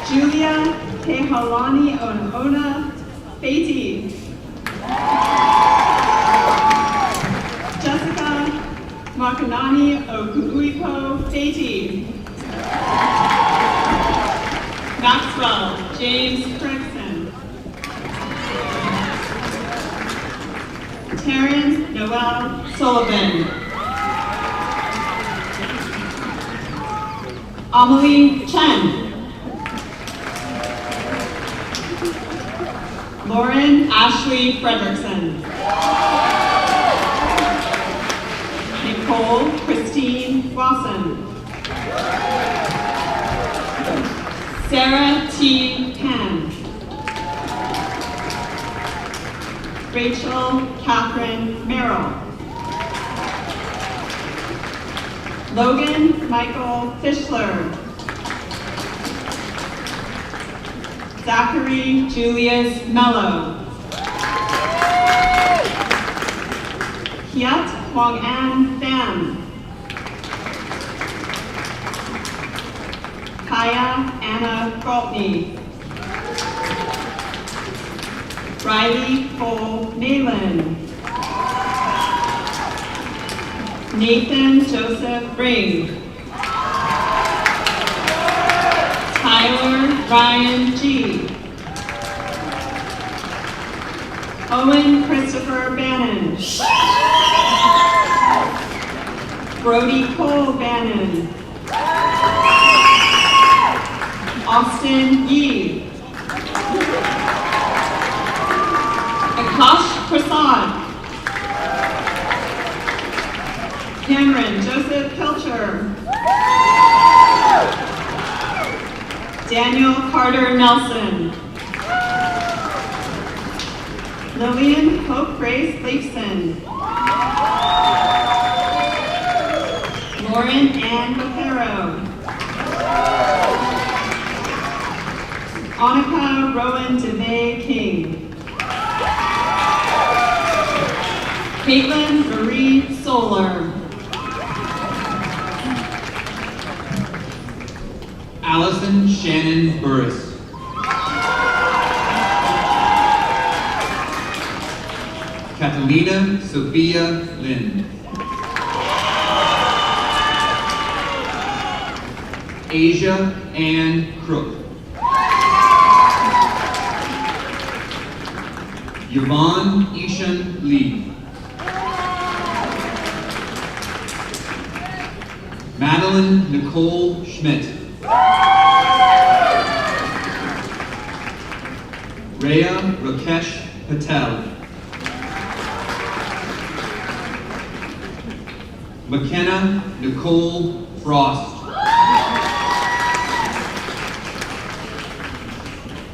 Julia Kehalani Ona Beatty. Jessica Makanani Okuipo Beatty. Maxwell James Gregson. Terrence Noel Sullivan. Amelie Chen. Lauren Ashley Fredrickson. Nicole Christine Wasson. Sarah T. Pan. Rachel Catherine Merrill. Logan Michael Fischler. Zachary Julius Mello. Hiat Huang An Pham. Kaya Anna Galtney. Riley Cole Nayland. Nathan Joseph Ring. Tyler Ryan G. Owen Christopher Bannon. Brody Cole Bannon. Austin Yee. Akash Prasad. Cameron Joseph Pilcher. Daniel Carter Nelson. Lillian Hope Grace Leifson. Lauren Ann Bocero. Annika Rowan DeVay King. Caitlin Marie Solar. Allison Shannon Burris. Catalina Sophia Lynn. Asia Ann Crook. Yvonne Ishan Lee. Madeline Nicole Schmidt. Rhea Rakesh Patel. McKenna Nicole Frost.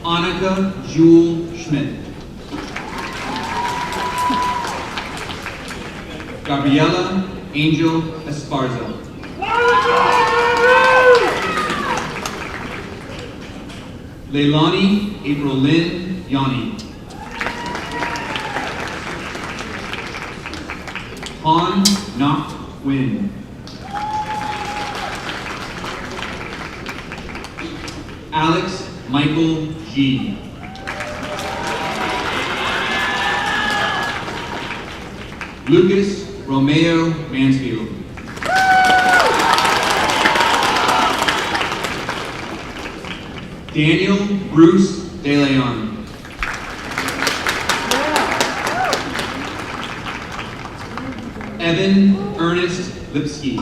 Annika Jewel Schmidt. Gabriela Angel Esparza. Leilani April Lynn Yanni. Han Nok Win. Alex Michael G. Lucas Romeo Mansfield. Daniel Bruce DeLeon. Evan Ernest Lipsky.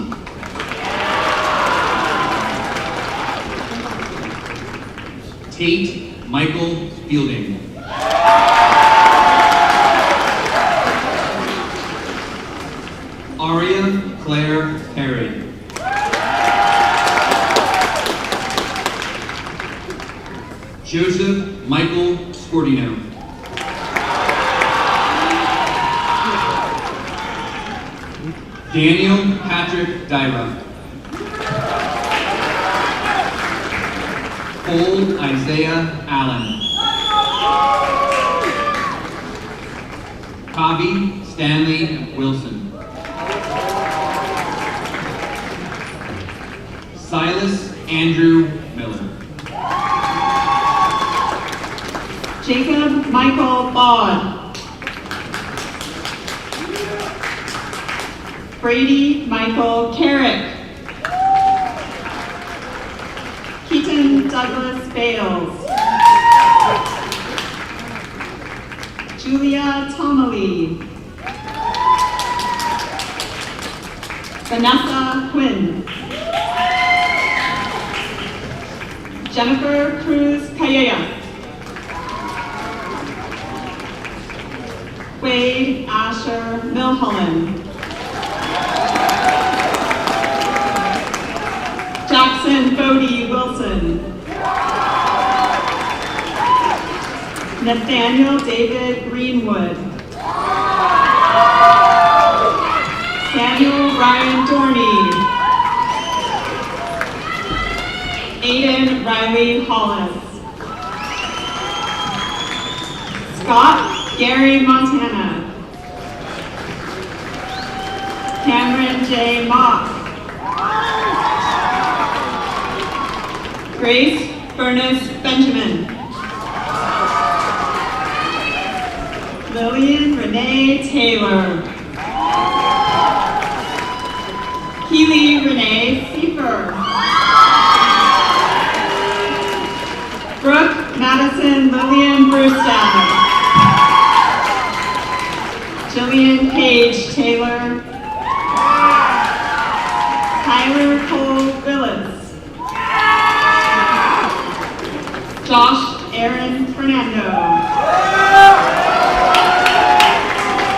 Tate Michael Fielding. Aria Claire Perry. Joseph Michael Scortino. Daniel Patrick Dyra. Cole Isaiah Allen. Kavi Stanley Wilson. Silas Andrew Miller. Jacob Michael Bond. Brady Michael Carrick. Keaton Douglas Bales. Julia Tomalee. Vanessa Quinn. Jennifer Cruz Callejas. Wade Asher Milholland. Jackson Bodie Wilson. Nathaniel David Greenwood. Samuel Ryan Dorney. Aiden Riley Hollis. Scott Gary Montana. Cameron J. Mock. Grace Furnace Benjamin. Lillian Renee Taylor. Keely Renee Seifer. Brooke Madison Lillian Brewstad. Jillian Paige Taylor. Tyler Cole Willis. Josh Aaron Fernando.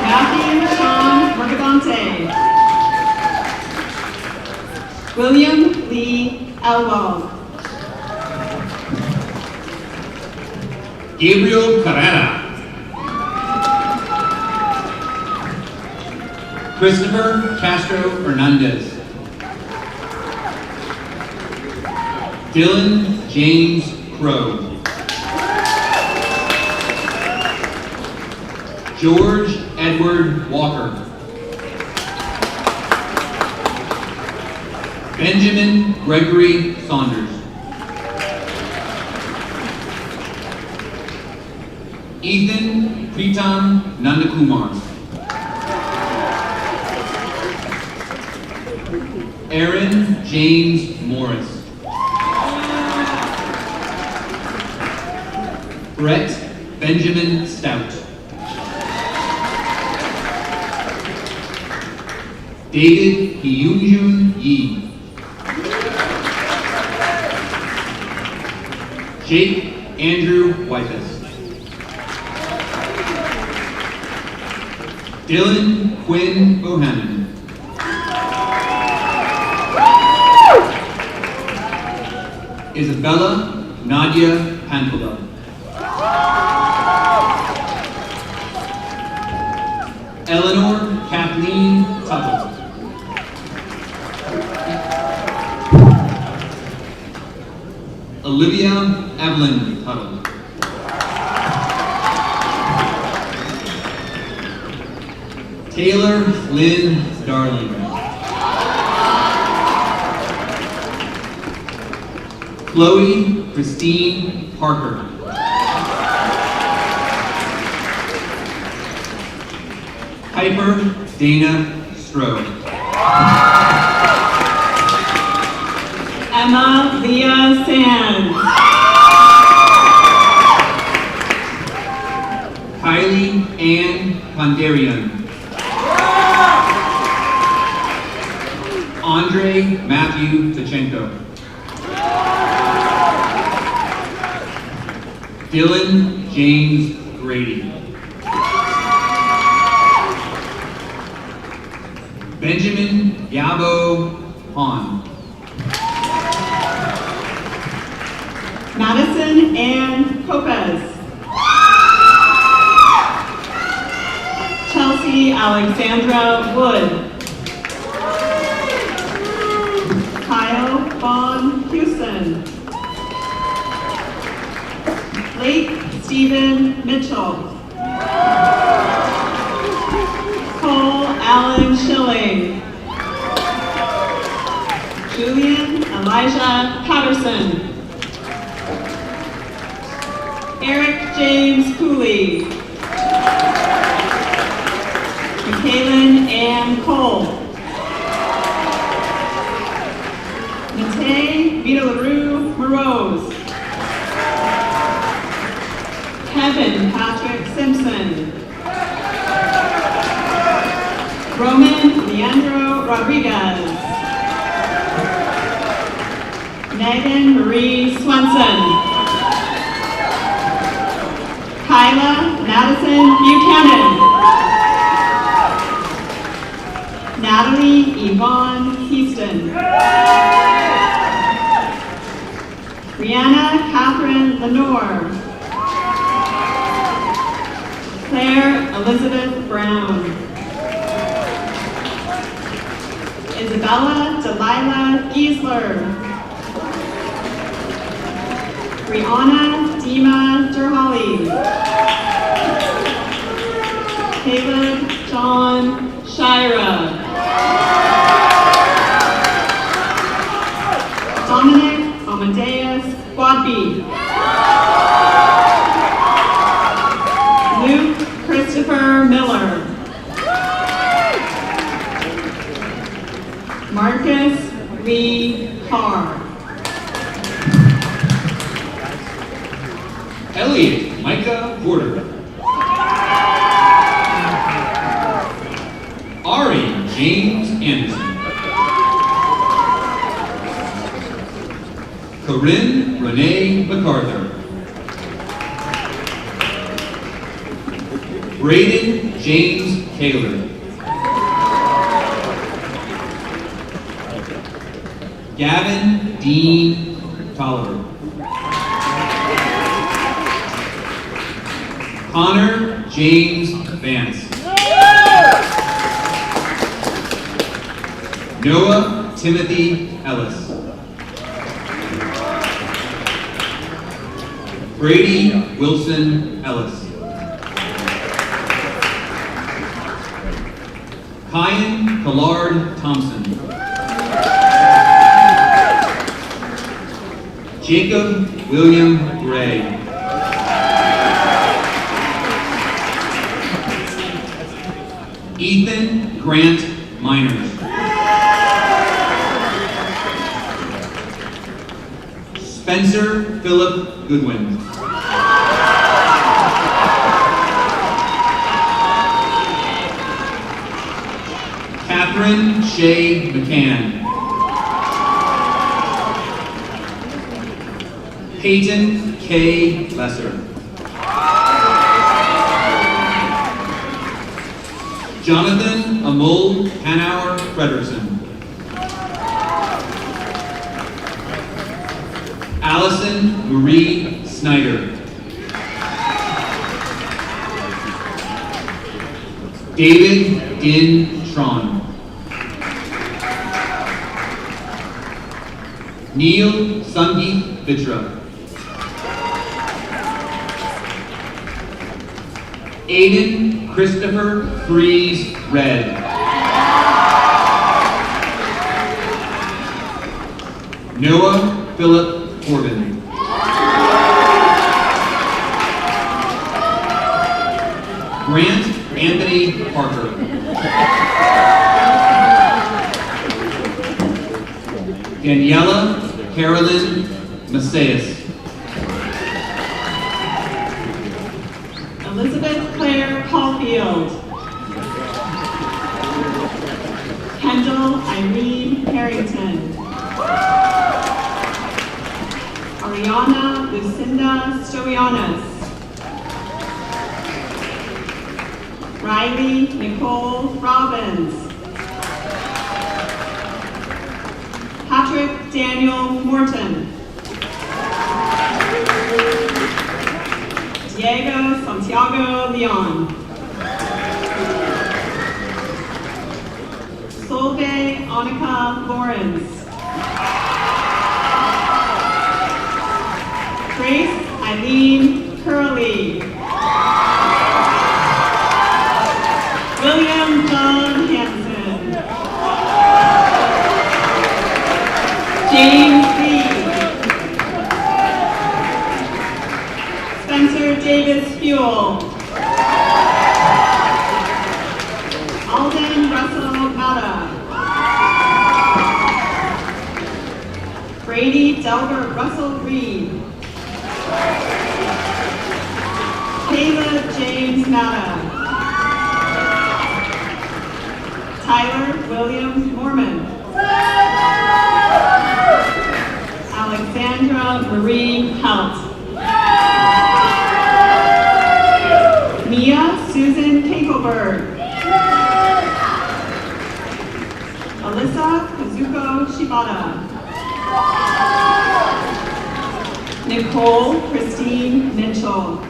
Matthew Sean Mercadante. William Lee Elwell. Gabriel Carrera. Christopher Castro Hernandez. Dylan James Crow. George Edward Walker. Benjamin Gregory Saunders. Ethan Pritam Nandakumar. Aaron James Morris. Brett Benjamin Stout. David Hyunjun Yi. Jake Andrew Whitehead. Dylan Quinn Bohannon. Isabella Nadia Pantola. Eleanor Kathleen Tuttle. Olivia Evelyn Tuttle. Taylor Lynn Darling. Chloe Christine Parker. Piper Dana Strode. Emma Leah Sands. Kylie Ann Pondarian. Andre Matthew Tachenko. Dylan James Grady. Benjamin Yabo Hahn. Madison Ann Copez. Chelsea Alexandra Wood. Kyle Vaughn Houston. Blake Stephen Mitchell. Cole Allen Schilling. Julian Elijah Patterson. Eric James Cooley. Michaelin Ann Cole. Matei Vita LaRue Morose. Kevin Patrick Simpson. Roman Leandro Rodriguez. Megan Marie Swenson. Kyla Madison Buchanan. Natalie Yvonne Heaston. Brianna Catherine Lenore. Claire Elizabeth Brown. Isabella Delilah Giesler. Brianna Dima Derhali. Caleb John Shira. Dominic Amadeus Wadby. Luke Christopher Miller. Marcus Lee Carr. Elliot Micah Porter. Ari James Anderson. Corinne Renee MacArthur. Braden James Taylor. Gavin Dean Tolliver. Connor James Vance. Noah Timothy Ellis. Brady Wilson Ellis. Kyan Collard Thompson. Jacob William Gray. Ethan Grant Miners. Spencer Philip Goodwin. Catherine Shea McCann. Peyton K. Lesser. Jonathan Amol Hanauer Frederiksen. Allison Marie Snyder. David Din Tron. Neil Sangeet Vitra. Aiden Christopher Fries Red. Noah Philip Corbin. Grant Anthony Parker. Daniela Carolyn Macias. Elizabeth Claire Caulfield. Kendall Irene Harrington. Ariana Lucinda Stoianis. Riley Nicole Robbins. Patrick Daniel Morton. Diego Santiago Leon. Solveig Annika Lawrence. Grace Eileen Curley. William John Hansen. James Lee. Spencer Davis Fuel. Alden Russell Mata. Brady Delbert Russell Reed. Caleb James Mata. Tyler William Mormon. Alexandra Marie Helt. Mia Susan Kakelberg. Alyssa Kazuko Shibata. Nicole Christine Mitchell.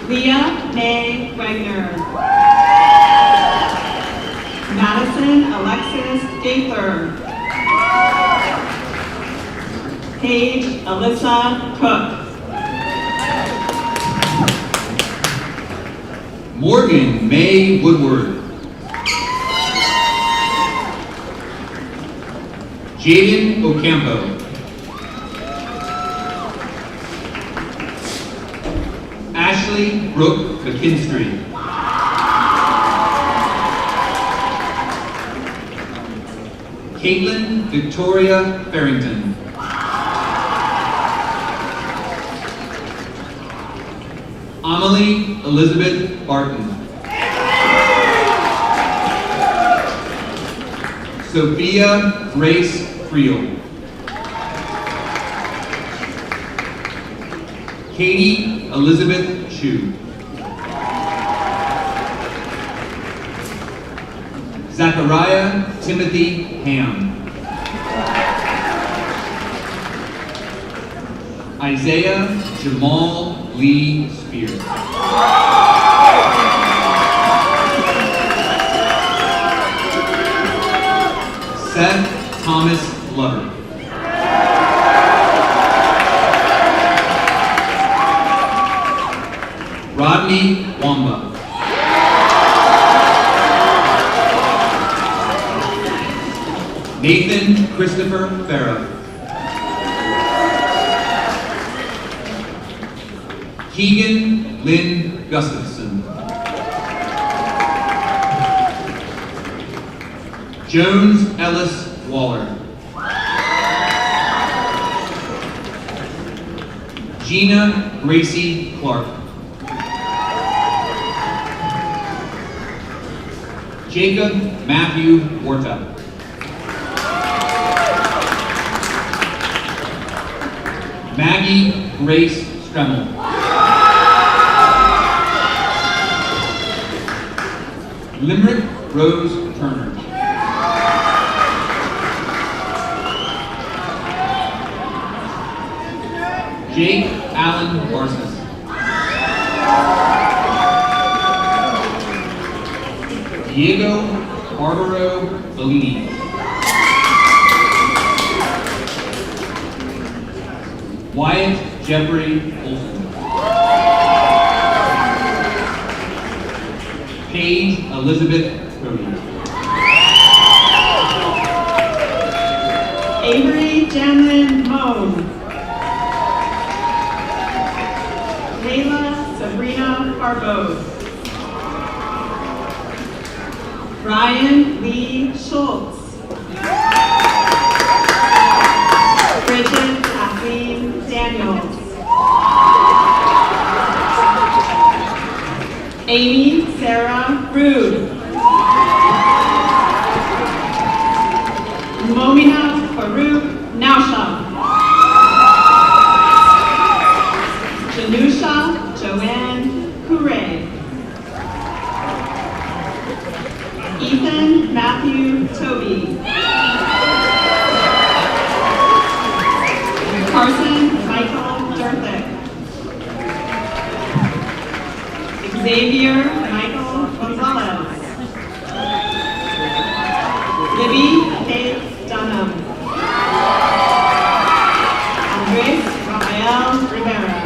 Leah May Wagner. Madison Alexis Gaither. Paige Alyssa Cook. Morgan May Woodward. Jaden Ocampo. Ashley Brooke McKinstry. Caitlin Victoria Farrington. Amelie Elizabeth Barton. Sophia Grace Friel. Katie Elizabeth Chu. Zachariah Timothy Ham. Isaiah Jamal Lee Spears. Seth Thomas Glover. Rodney Wamba. Nathan Christopher Farah. Keegan Lynn Gustafson. Jones Ellis Waller. Gina Gracie Clark. Jacob Matthew Warta. Maggie Grace Stremmel. Limerick Rose Turner. Jake Allen Barsis. Diego Barbaro Bellini. Wyatt Jeffrey Olson. Paige Elizabeth Cody. Avery Janlin Moan. Layla Sabrina Barbos. Ryan Lee Schultz. Bridget Kathleen Daniels. Amy Sarah Rude. Momina Farouk Nausham. Xavier Michael Gonzalez. Libby Kate Dunham. Andres Rafael Rivera.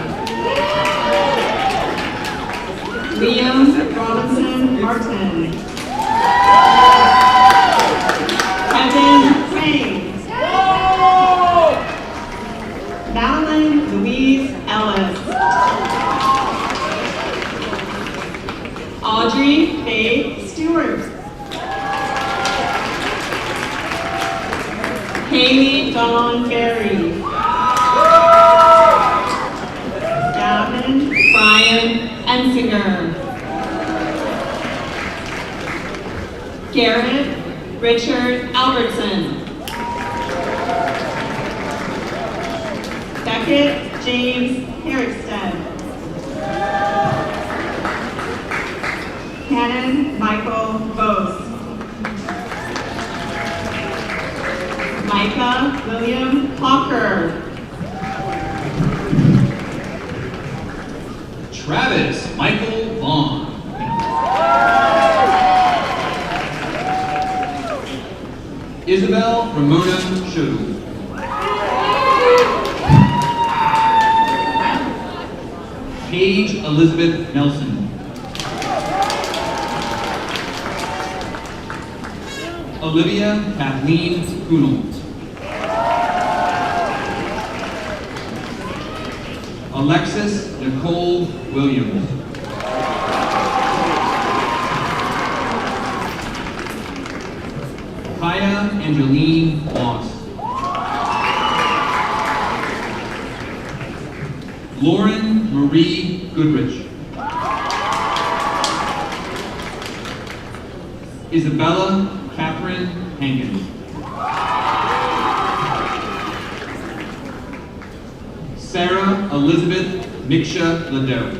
Liam Robinson Martin. Kevin Raines. Madeline Louise Ellis. Audrey Faye Stewart. Haley Dawn Berry. Gavin Brian Ensinger. Garrett Richard Albertson. Beckett James Herrickstead. Cannon Michael Bose. Micah William Hawker. Travis Michael Vaughn. Isabel Ramona Shodu. Paige Elizabeth Nelson. Olivia Kathleen Kunel. Alexis Nicole Williams. Kaya Angeline Moss. Lauren Marie Goodrich. Isabella Catherine Hankins. Sarah Elizabeth Miksha Ladero.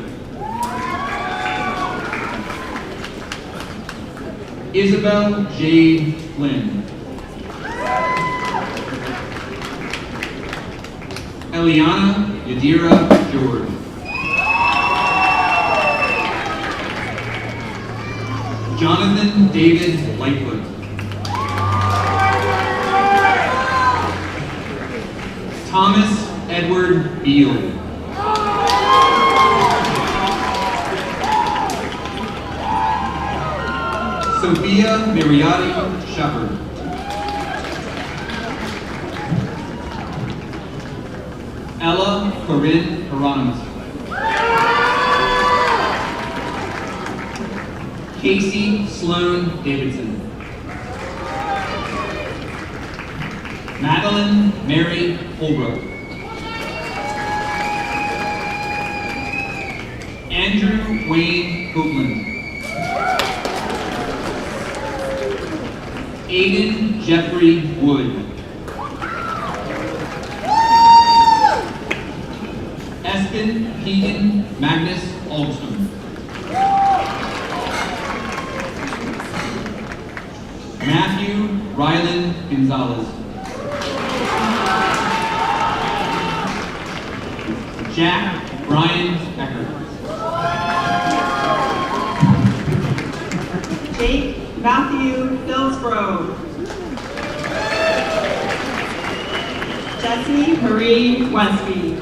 Isabel Jade Flynn. Eliana Yadira George. Jonathan David Lightfoot. Thomas Edward Beal. Sophia Mariotti Shepard. Ella Corinne Hieronymus. Casey Sloan Davidson. Madeline Mary Holbrook. Andrew Wayne Copeland. Aiden Jeffrey Wood. Espen Keegan Magnus Alston. Matthew Rylan Gonzalez. Jack Brian Eckert. Jake Matthew Hillsgrove. Jessie Marie Westby.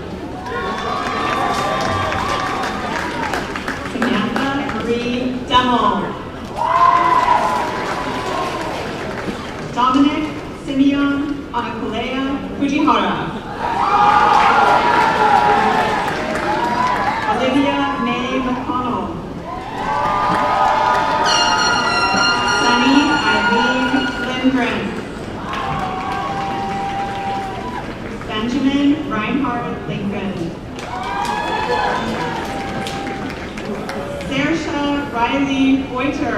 Samantha Marie Demmel. Dominic Simeon Anakulea Fujihara. Olivia May McConnell. Sunny Eileen Lindgren. Benjamin Reinhard Lincoln. Saoirse Riley Boiter.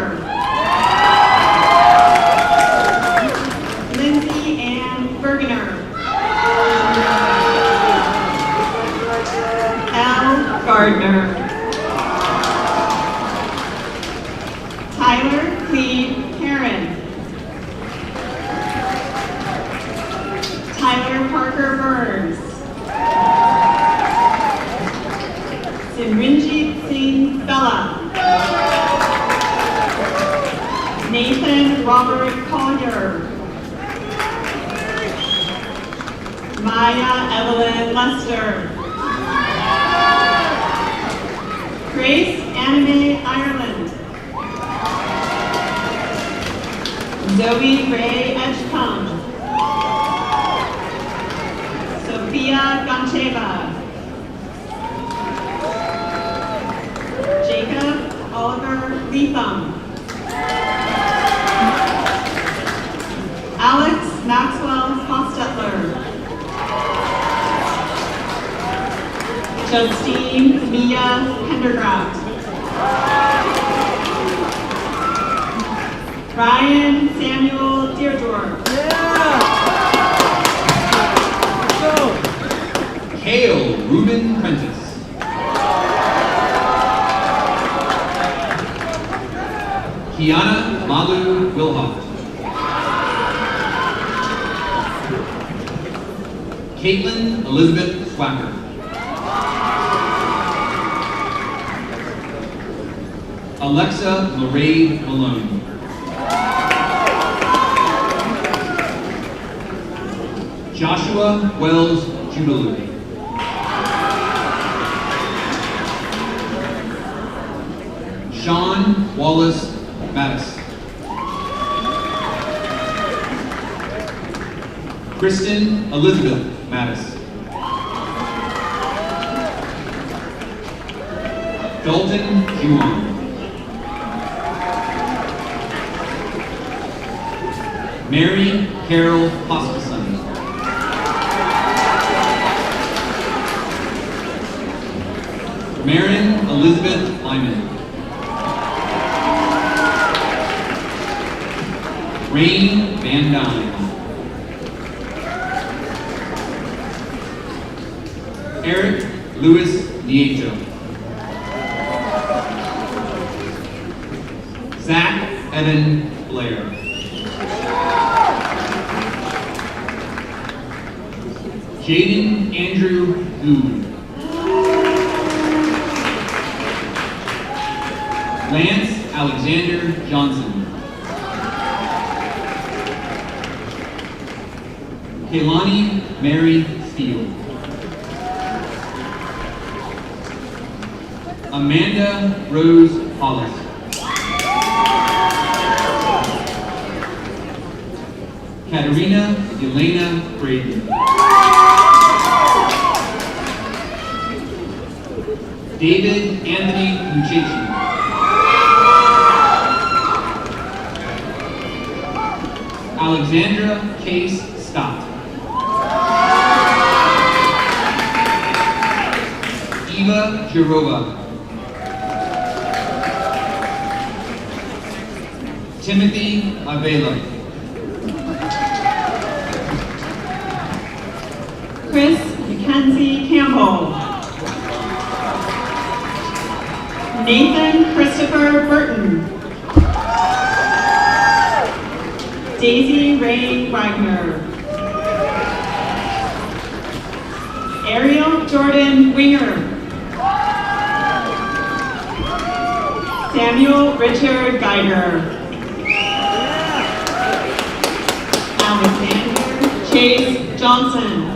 Lindsay Ann Bergener. Al Gardner. Tyler Cleve Heron. Tyler Parker Burns. Simranjit Singh Bella. Maya Evelyn Lester. Grace Anime Ireland. Zoe Ray Edgecombe. Sophia Goncheva. Jacob Oliver Leatham. Alex Maxwell Hostetler. Justine Mia Pendergraft. Ryan Samuel Deardorff. Kale Ruben Prentice. Kiana Malu Wilhoff. Caitlin Elizabeth Swacker. Alexa Lorraine Malone. Joshua Wells Jubilee. Sean Wallace Mattis. Kristen Elizabeth Mattis. Dalton Juan. Mary Carol Hoskinson. Marin Elizabeth Lyman. Rain Van Dyne. Eric Louis Nieto. Zach Evan Blair. Jaden Andrew Good. Lance Alexander Johnson. Kaylani Mary Steele. Amanda Rose Hollis. Katerina Elena Brady. David Anthony Muchechi. Alexandra Case Scott. Eva Jirova. Timothy Avila. Chris Mackenzie Campbell. Nathan Christopher Burton. Daisy Ray Wagner. Ariel Jordan Winger. Samuel Richard Geiger. Alexander Chase Johnson.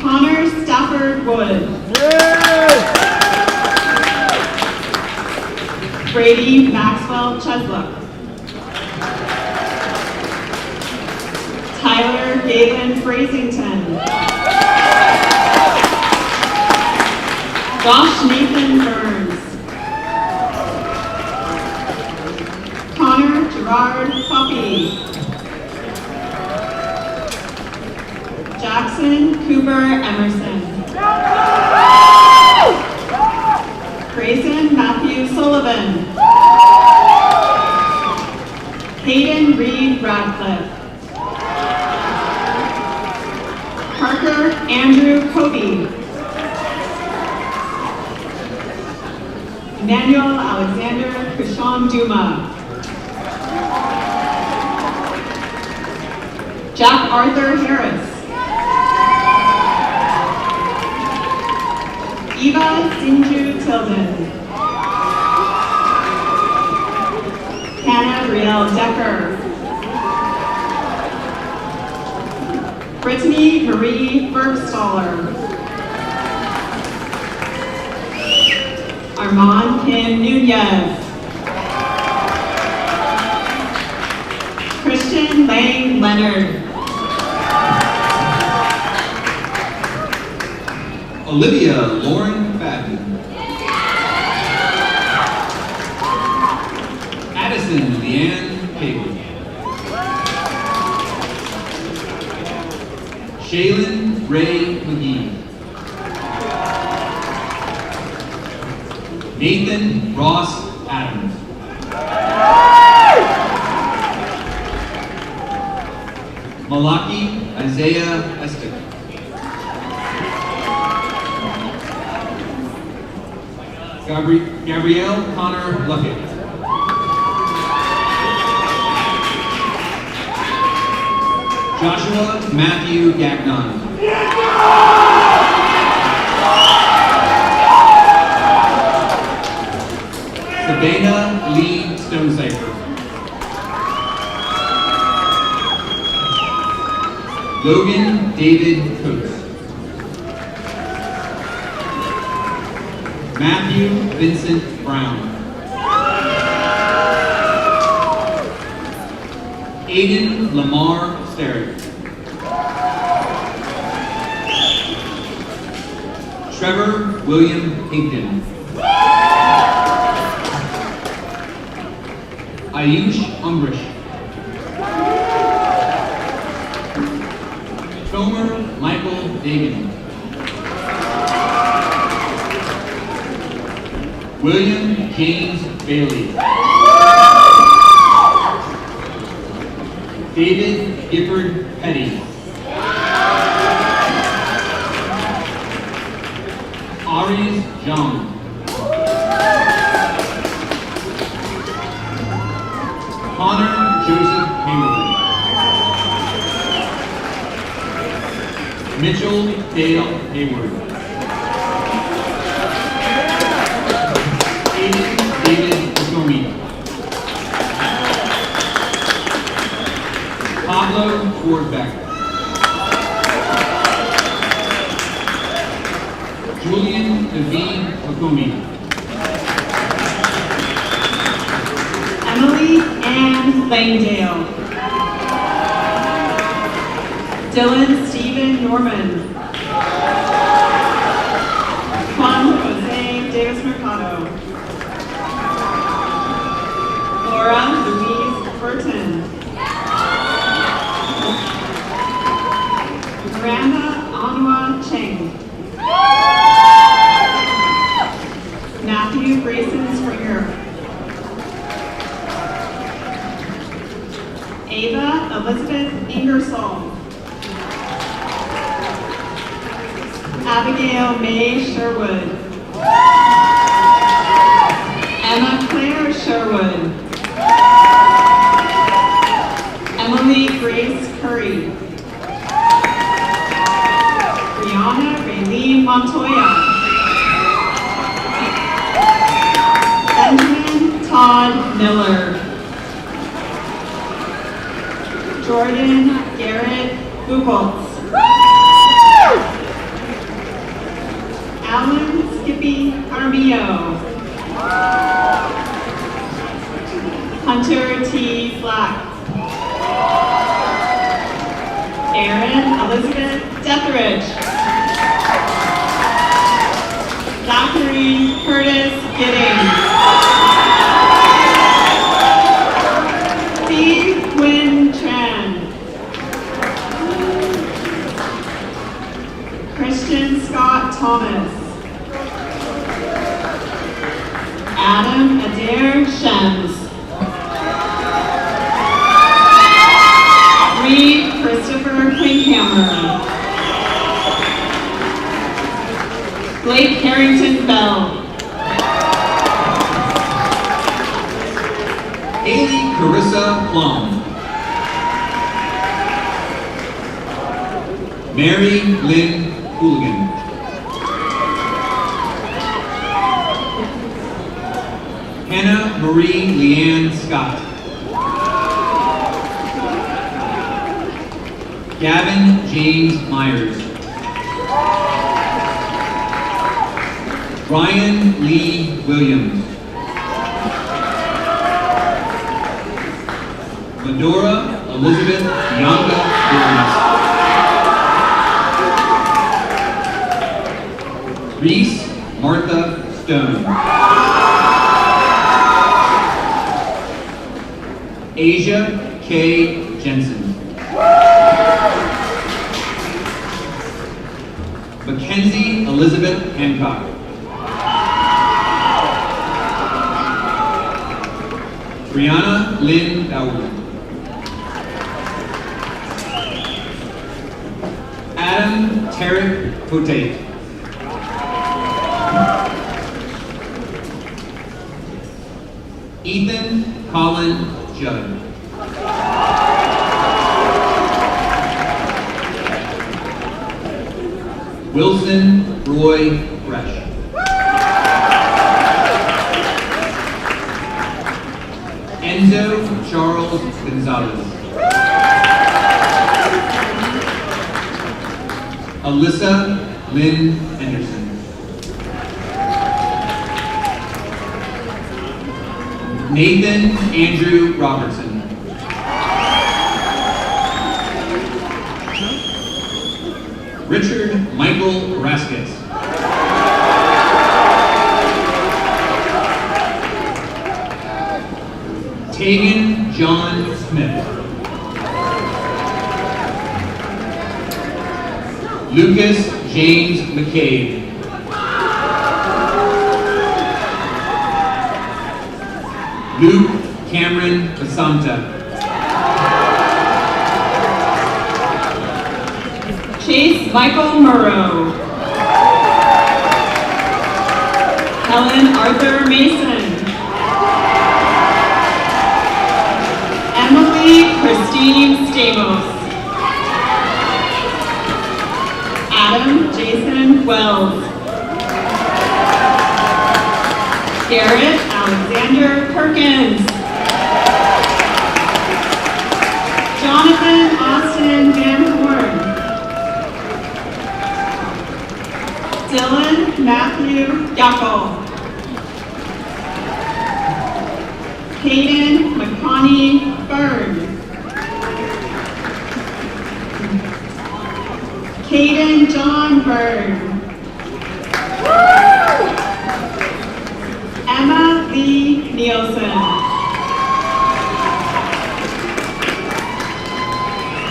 Connor Stafford Wood. Brady Maxwell Cheslock. Tyler Galen Frasington. Josh Nathan Burns. Connor Gerard Poppy. Jackson Cooper Emerson. Grayson Matthew Sullivan. Hayden Reed Radcliffe. Parker Andrew Cody. Emmanuel Alexander Krishan Duma. Jack Arthur Harris. Eva Sinju Tilden. Hannah Riel Decker. Brittany Marie Bergstaller. Armand Kim Nunez. Christian Lang Leonard. Olivia Lauren Fadden. Addison Leanne Cagle. Shaylin Ray McGee. Nathan Ross Adams. Malaki Isaiah Estick. Gabrielle Connor Luckett. Joshua Matthew Gagnon. Sabina Lee Stonecipher. Logan David Coates. Matthew Vincent Brown. Aiden Lamar Sterrick. Trevor William Higdon. Ayush Umbrish. Tomer Michael Dagan. William James Bailey. David Gifford Petty. Aries John. Connor Joseph Hamilton. Mitchell Dale Hayward. Aiden David Kokomi. Pablo Fordbeck. Julian David Kokomi. Emily Ann Langdale. Dylan Stephen Norman. Juan Jose Davis Mercado. Laura Louise Burton. Miranda Anua Cheng. Matthew Grayson Springer. Ava Elizabeth Ingersoll. Abigail May Sherwood. Emma Claire Sherwood. Emily Grace Curry. Brianna Raylene Montoya. Benjamin Todd Miller. Jordan Garrett Buchholz. Alan Skippy Carmillo. Hunter T. Black. Erin Elizabeth Detheridge. Zachary Curtis Giddings. Steve Quinn Tran. Christian Scott Thomas. Adam Adair Shems. Reed Christopher Klinkhammer. Blake Harrington Bell. Haley Carissa Plum. Mary Lynn Hooligan. Hannah Marie Leanne Scott. Gavin James Myers. Ryan Lee Williams. Medora Elizabeth Bianca Burns. Reese Martha Stone. Asia K. Jensen. Mackenzie Elizabeth Hancock. Brianna Lynn Bowden. Adam Tarek Potate. Ethan Colin Judd. Wilson Roy Fresh. Enzo Charles Gonzalez. Alyssa Lynn Henderson. Nathan Andrew Robertson. Richard Michael Raskis. Tegan John Smith. Lucas James McCabe. Luke Cameron Basanta. Chase Michael Murrow. Helen Arthur Mason. Emily Christine Stamos. Adam Jason Wells. Garrett Alexander Perkins. Jonathan Austin Van Horn. Dylan Matthew Yackel. Hayden McConney Byrne. Caden John Byrne. Emma Lee Nielsen.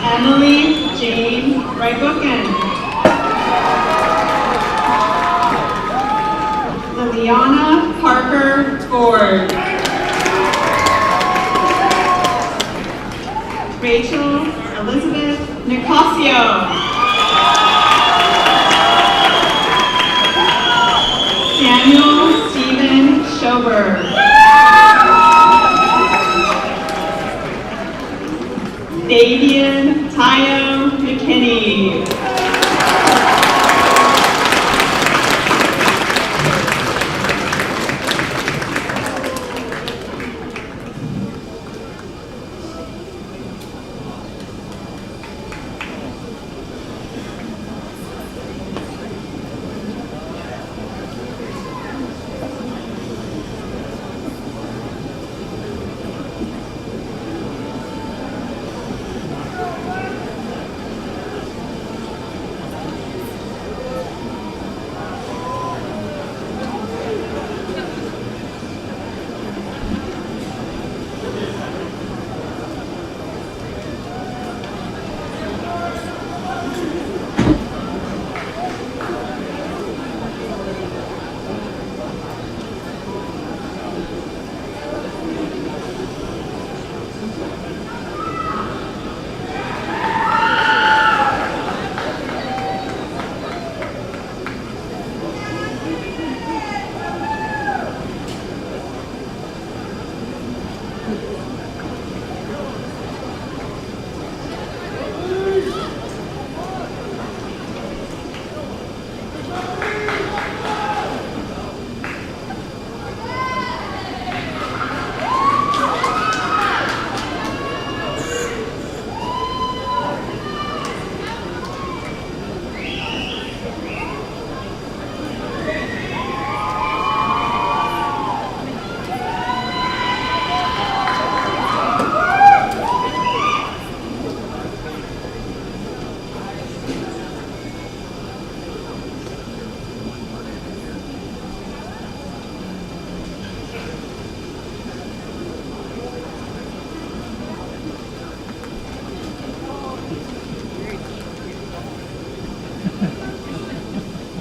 Emily Jane Rybuchen. Liliana Parker Ford. Rachel Elizabeth Nicasio. Samuel Stephen Schober. Davian Tayo McKinney.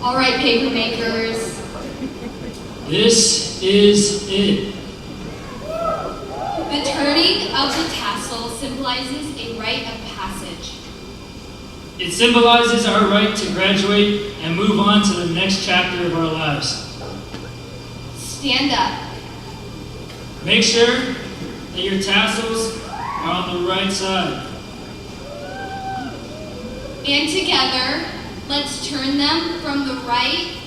All right, paper makers. This is it. The turning of the tassel symbolizes a rite of passage. It symbolizes our right to graduate and move on to the next chapter of our lives. Stand up. Make sure that your tassels are on the right side. And together, let's turn them from the right